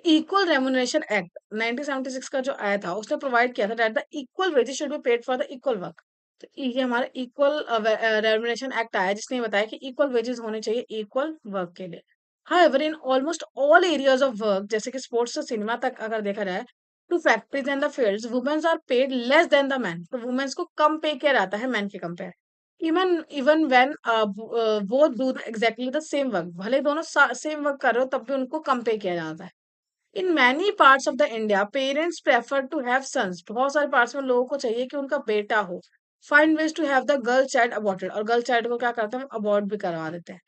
इक्वल रेमुनरेशन एक्ट 1976 का जो आया था उसने प्रोवाइड किया था that the equal wages should be paid for the equal work. तो ये हमारा इक्वल रेमुनरेशन एक्ट आया जिसने ये बताया कि इक्वल वेजेस होने चाहिए इक्वल वर्क के लिए। However, in almost all areas of work, जैसे कि स्पोर्ट्स से सिनेमा तक अगर देखा जाए, to factories and the fields, womens are paid less than the man. तो वुमेन्स को कम पे किया जाता है मैन के compare. Even even when both do exactly the same work, भले दोनों सेम वर्क कर रहे हो तब भी उनको कम पे किया जाता है। In many parts of the India, parents prefer to have sons. बहुत सारे पार्ट्स में लोगों को चाहिए कि उनका बेटा हो। Find ways to have the girl child aborted, और गर्ल चाइल्ड को क्या करते हैं, अबॉर्ट भी करवा देते हैं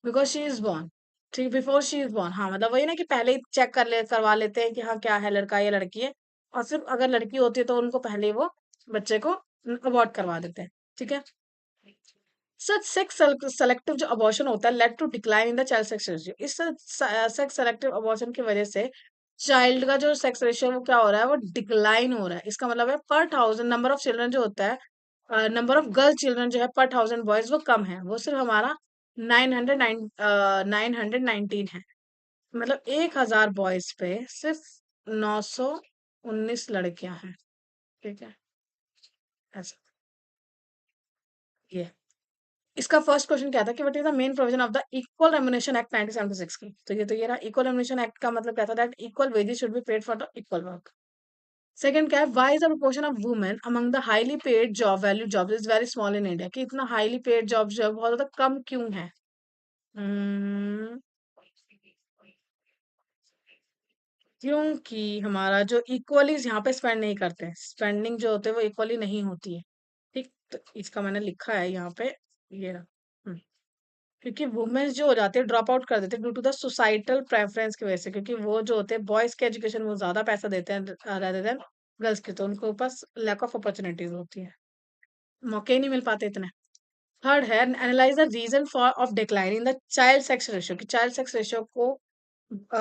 बिकॉज शी इज बॉर्न। ठीक, बिफोर शी इज बॉर्न। हाँ, मतलब वही ना कि पहले ही चेक करवा लेते हैं कि हाँ क्या है, लड़का या लड़की है। और सिर्फ अगर लड़की होती है तो उनको पहले ही वो बच्चे को अबॉर्ट करवा देते हैं। ठीक है। सच सेक्स सेलेक्टिव जो अबॉर्शन होता है led to decline in the child sex ratio. इस सेक्स सेलेक्टिव अबॉर्शन की वजह से चाइल्ड का जो सेक्स रेशियो वो क्या हो रहा है, वो डिक्लाइन हो रहा है। इसका मतलब है पर थाउजेंड नंबर ऑफ चिल्ड्रन जो होता है, नंबर ऑफ गर्ल चिल्ड्रन जो है पर थाउजेंड बॉयज वो कम है। वो सिर्फ हमारा 919 है। मतलब 1000 बॉयज पे सिर्फ 919 लड़कियां हैं। ठीक है, ऐसा ये है। इसका फर्स्ट क्वेश्चन क्या था कि what is the main provision of the equal remuneration act 1976 की। तो ये रहा इक्वल रेम्युनरेशन एक्ट का मतलब क्या था, that equal wages should be paid for the equal work. Second क्या है, why is the proportion of women among the highly paid job value jobs is very small in India, कि इतना highly paid job जो है बहुत ज्यादा कम क्यों है। हम्म, क्योंकि हमारा जो इक्वली यहाँ पे स्पेंड नहीं करते हैं, स्पेंडिंग जो होते हैं वो इक्वली नहीं होती है। ठीक, तो इसका मैंने लिखा है यहाँ पे, ये रहा। हम्म, क्योंकि वुमेन्स जो हो जाते हैं ड्रॉप आउट कर देते हैं due to the societal preference की वजह से, क्योंकि वो जो होते हैं बॉयज के एजुकेशन में ज्यादा पैसा देते हैं rather देन गर्ल्स के, तो उनको पास लैक ऑफ अपॉर्चुनिटीज होती है, मौके ही नहीं मिल पाते इतने। थर्ड है, analyse the reason for of declining the child sex ratio, कि चाइल्ड सेक्स रेशियो को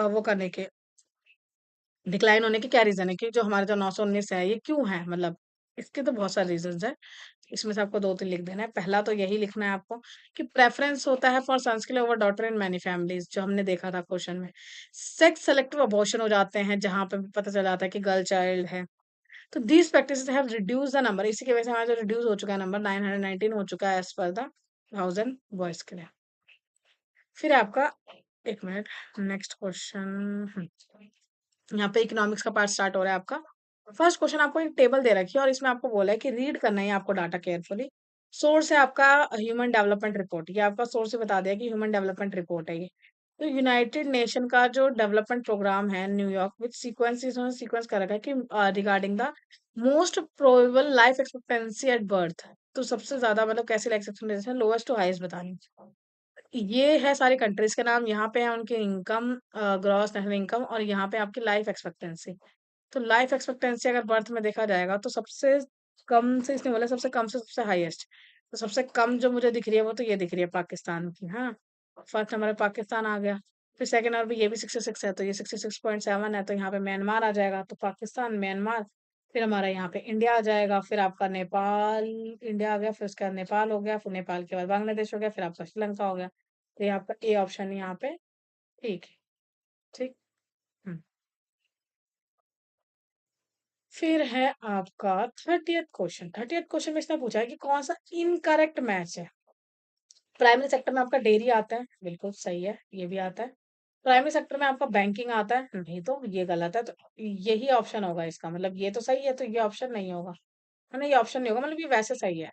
वो करने के, डिक्लाइन होने के क्या रीजन है, कि जो हमारे जो 919 है ये क्यों है, मतलब इसके तो बहुत सारे रीजंस हैं। इसमें से आपको 2-3 लिख देना है। पहला तो यही लिखना है आपको कि प्रेफ़रेंस होता है फॉर सन्स के लिए over daughter in many families, जो हमने देखा था क्वेश्चन में। सेक्स सेलेक्टिव अबॉर्शन हो जाते हैं जहाँ पे पता चल जाता है कि गर्ल चाइल्ड है। तो these practices have reduced the number, इसी की वजह से हमारा जो रिड्यूस हो चुका है नंबर, 919 हो चुका है एज़ पर द 1000 बॉयज़ के लिए। फिर आपका 1 मिनट, नेक्स्ट क्वेश्चन। यहाँ पे इकोनॉमिक्स का पार्ट स्टार्ट हो रहा है आपका। फर्स्ट क्वेश्चन, आपको एक टेबल दे रखी है और इसमें आपको बोला है कि रीड करना है आपको डाटा केयरफुली। सोर्स है आपका ह्यूमन डेवलपमेंट रिपोर्ट, ये आपका सोर्स ही बता दिया कि ह्यूमन डेवलपमेंट रिपोर्ट है ये। तो यूनाइटेड नेशन का जो डेवलपमेंट प्रोग्राम है न्यूयॉर्क विथ सीक्वेंस, इन्होंने सीक्वेंस कर रखा है कि regarding the most probable life expectancy at birth. तो सबसे ज्यादा मतलब कैसी लाइफ एक्सपेक्टेंसी है, लोएस्ट टू हाईएस्ट बतानी। ये है सारी कंट्रीज के नाम, यहाँ पे है उनके इनकम, ग्रॉस नेशनल इनकम, और यहाँ पे आपकी लाइफ एक्सपेक्टेंसी। तो लाइफ एक्सपेक्टेंसी अगर बर्थ में देखा जाएगा तो सबसे कम से, इसने बोला सबसे कम से सबसे हाईएस्ट। तो सबसे कम जो मुझे दिख रही है वो तो ये दिख रही है पाकिस्तान की। हाँ, फर्स्ट हमारा पाकिस्तान आ गया। फिर सेकंड और भी ये भी 66 है, तो ये 66.7 है, तो यहाँ पे म्यांमार आ जाएगा, तो पाकिस्तान म्यांमार। फिर हमारा यहाँ पे इंडिया आ जाएगा, फिर आपका नेपाल, इंडिया आ गया, फिर उसके बाद नेपाल हो गया, फिर नेपाल के बाद बांग्लादेश हो गया, फिर आपका श्रीलंका हो गया। तो ये आपका ए ऑप्शन यहाँ पे ठीक है। ठीक। हम्म। फिर है आपका 30th क्वेश्चन में इसने पूछा है कि कौन सा इनकरेक्ट मैच है। प्राइमरी सेक्टर में आपका डेयरी आता है, बिल्कुल सही है, ये भी आता है। प्राइमरी सेक्टर में आपका बैंकिंग आता है, नहीं तो ये गलत है। तो यही ऑप्शन होगा इसका, मतलब ये तो सही है तो ये ऑप्शन नहीं होगा, है ना, ये ऑप्शन नहीं होगा, मतलब ये वैसे सही है।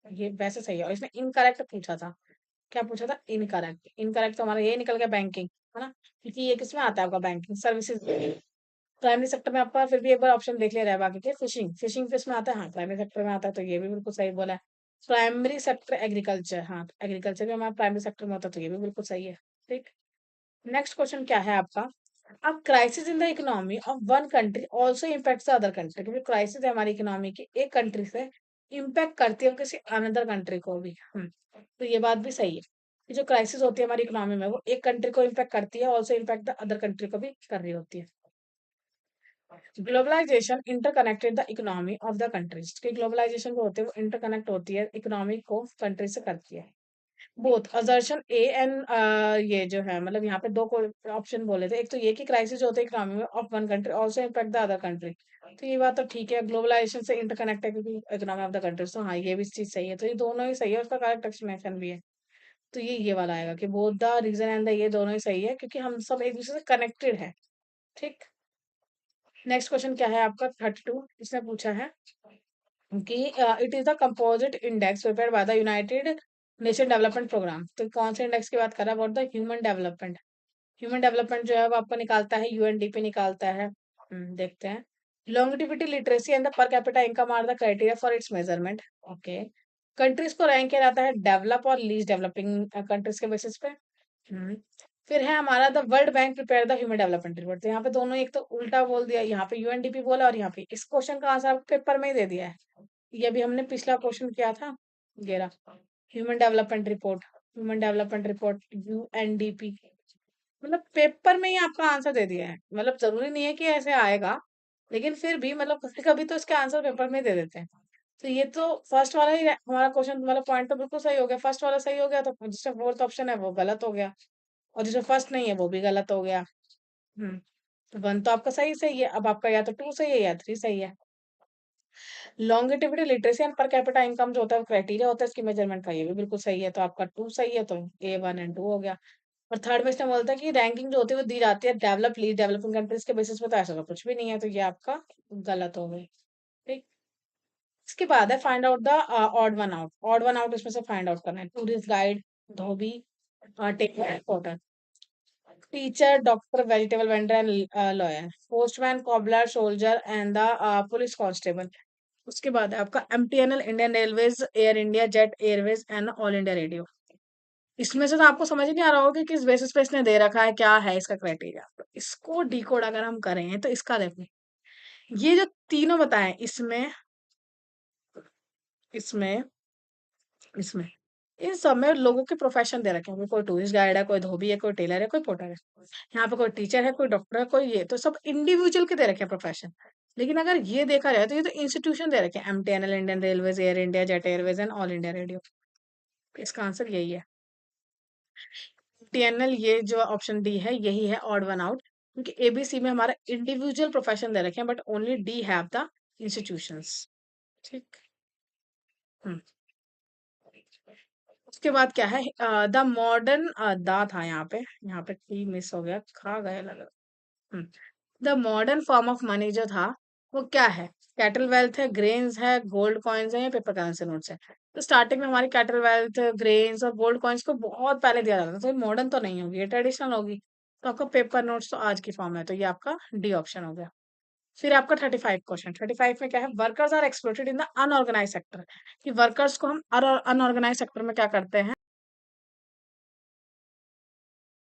ये वैसे सही है, और इसने इनकरेक्ट पूछा था। क्या पूछा था, इनकरेक्ट। इनकरेक्ट तो हमारा ये निकल गया बैंकिंग, है ना, क्योंकि ये किसमें आता है आपका, बैंकिंग सर्विसेज। प्राइमरी सेक्टर में आपका फिर भी एक बार ऑप्शन देख लिया जाए बाकी के, फिशिंग, फिशिंग किसमें आता है, हाँ प्राइमरी सेक्टर में आता है, तो ये भी बिल्कुल सही बोला है। प्राइमरी सेक्टर एग्रीकल्चर, हाँ एग्रीकल्चर भी हमारा प्राइमरी सेक्टर में होता है, तो ये भी बिल्कुल सही है। ठीक। नेक्स्ट क्वेश्चन क्या है आपका, अब crisis in the economy of one country also impacts the other country, क्योंकि क्राइसिस है हमारी इकोनॉमी की, एक कंट्री से इम्पैक्ट करती है किसी अनदर कंट्री को भी। तो ये बात भी सही है कि जो क्राइसिस होती है हमारी इकोनॉमी में वो एक कंट्री को इम्पैक्ट करती है, also impact the other country को भी कर रही होती है। Globalisation interconnected the economy of the countries, कि ग्लोबलाइजेशन जो होती है वो इंटरकनेक्ट होती है, इकोनॉमी को कंट्री से करती है। बोथ असर्शन ए एंड ये जो है, मतलब यहाँ पे दो को ऑप्शन बोले थे, एक तो ये कि क्राइसिस होते हैं इकोनॉमी में of one country also impact the other country. तो ये बात तो ठीक है, ग्लोबलाइजेशन से इंटरकनेक्ट है क्योंकि इकोनॉमी ऑफ द कंट्रीज, तो हाँ ये भी चीज सही है, तो ये दोनों ही सही है, उसका करेक्ट एक्सप्लेनेशन भी है। तो ये वाला आएगा कि both the region and the ये दोनों ही सही है क्योंकि हम सब एक दूसरे से कनेक्टेड है। ठीक। नेक्स्ट क्वेश्चन क्या है आपका 32, इसने पूछा है कि it is the composite index prepared by the United Nation Development Programme. तो कौन से इंडेक्स की बात कर रहा है? What the human development. Human development जो है वो आपको निकालता है यूएनडीपी निकालता है। देखते हैं। Longevity literacy and the per capita income are the criteria for its measurement. Okay. Countries को रैंक किया जाता है डेवलप और लीस्ट डेवलपिंग कंट्रीज के बेसिस पे। हम्म। फिर है हमारा the World Bank prepare the human development report. तो यहाँ पे दोनों एक तो उल्टा बोल दिया, यहाँ पे यूएनडीपी बोला और यहाँ पे इस क्वेश्चन का आंसर पेपर में ही दे दिया है। ये भी हमने पिछला क्वेश्चन किया था। ये रहा human development report. Human development report UNDP, मतलब पेपर में ही आपका आंसर दे दिया है। मतलब जरूरी नहीं है कि ऐसे आएगा, लेकिन फिर भी मतलब कभी कभी तो इसके आंसर पेपर में ही दे देते हैं। तो ये तो फर्स्ट वाला ही हमारा क्वेश्चन मतलब पॉइंट तो बिल्कुल सही हो गया। फर्स्ट वाला सही हो गया तो जिसका फोर्थ ऑप्शन है वो गलत हो गया, और जिसमें फर्स्ट नहीं है वो भी गलत हो गया। तो वन तो आपका सही सही है। अब आपका या तो टू सही है या थ्री सही है। लॉन्गिटिविटी लिटरेसी एंड पर कैपिटा इनकम जो होता है क्राइटेरिया होता है इसकी मेजरमेंट का, ये भी बिल्कुल सही है। तो आपका टू सही है, तो A1 and 2 हो गया। और थर्ड में इसने बोलता है कि रैंकिंग जो होती है वो दी जाती है डेवलप लीड डेवलपिंग कंट्रीज के बेसिस पे। तो ऐसा तो कुछ भी नहीं है, तो ये आपका गलत हो गई। ठीक। इसके बाद है find out the odd one out. Odd one out इसमें से फाइंड आउट करना है। Tourist guide, dhobi, tailor, porter, teacher, doctor, vegetable vendor and lawyer, postman, cobbler, soldier and the police constable. उसके बाद है आपका MTNL, Indian Railways, Air India, Jet Airways and All India Radio. इसमें से तो आपको समझ ही नहीं आ रहा होगा कि किस बेसिस पे इसने दे रखा है, क्या है इसका क्राइटेरिया। तो इसको डिकोड अगर हम करें तो इसका देखो, ये जो तीनों बताए इसमें इसमें इसमें इन सब में लोगों के प्रोफेशन दे रखे हैं। कोई टूरिस्ट गाइड है, कोई धोबी है, कोई टेलर है, कोई पोर्टर है, यहाँ पे कोई टीचर है, कोई डॉक्टर है, कोई ये, तो सब इंडिविजुअल के दे रखे हैं प्रोफेशन। लेकिन अगर ये देखा जाए तो ये तो इंस्टीट्यूशन दे रखे हैं, MTNL, Indian Railways, Air India, Jet Airways and All India radio. इसका आंसर यही है। टीएनएल, ये जो ऑप्शन डी है यही है ऑड वन आउट, क्योंकि एबीसी में हमारा इंडिविजुअल प्रोफेशन दे रखे हैं but only D have the institutions. ठीक। हम्म। उसके बाद क्या है? द मॉडर्न दा था यहाँ पे टी मिस हो गया, खा गए लग रहा। The modern form of money जो था वो क्या है? कैटल वेल्थ है, ग्रेन्स है, गोल्ड कॉइन्स है या पेपर करेंसी नोट्स है? तो स्टार्टिंग में हमारी कैटल वेल्थ, ग्रेन्स और गोल्ड कॉइन्स को बहुत पहले दिया जाता था, तो ये मॉडर्न तो नहीं होगी, ये ट्रेडिशनल होगी। तो आपका पेपर नोट्स तो आज की फॉर्म है, तो ये आपका डी ऑप्शन हो गया। फिर आपका 35 क्वेश्चन। 35 में क्या है? Workers are exploited in the unorganise sector. कि वर्कर्स को हम अनऑर्गेनाइज सेक्टर में क्या करते हैं?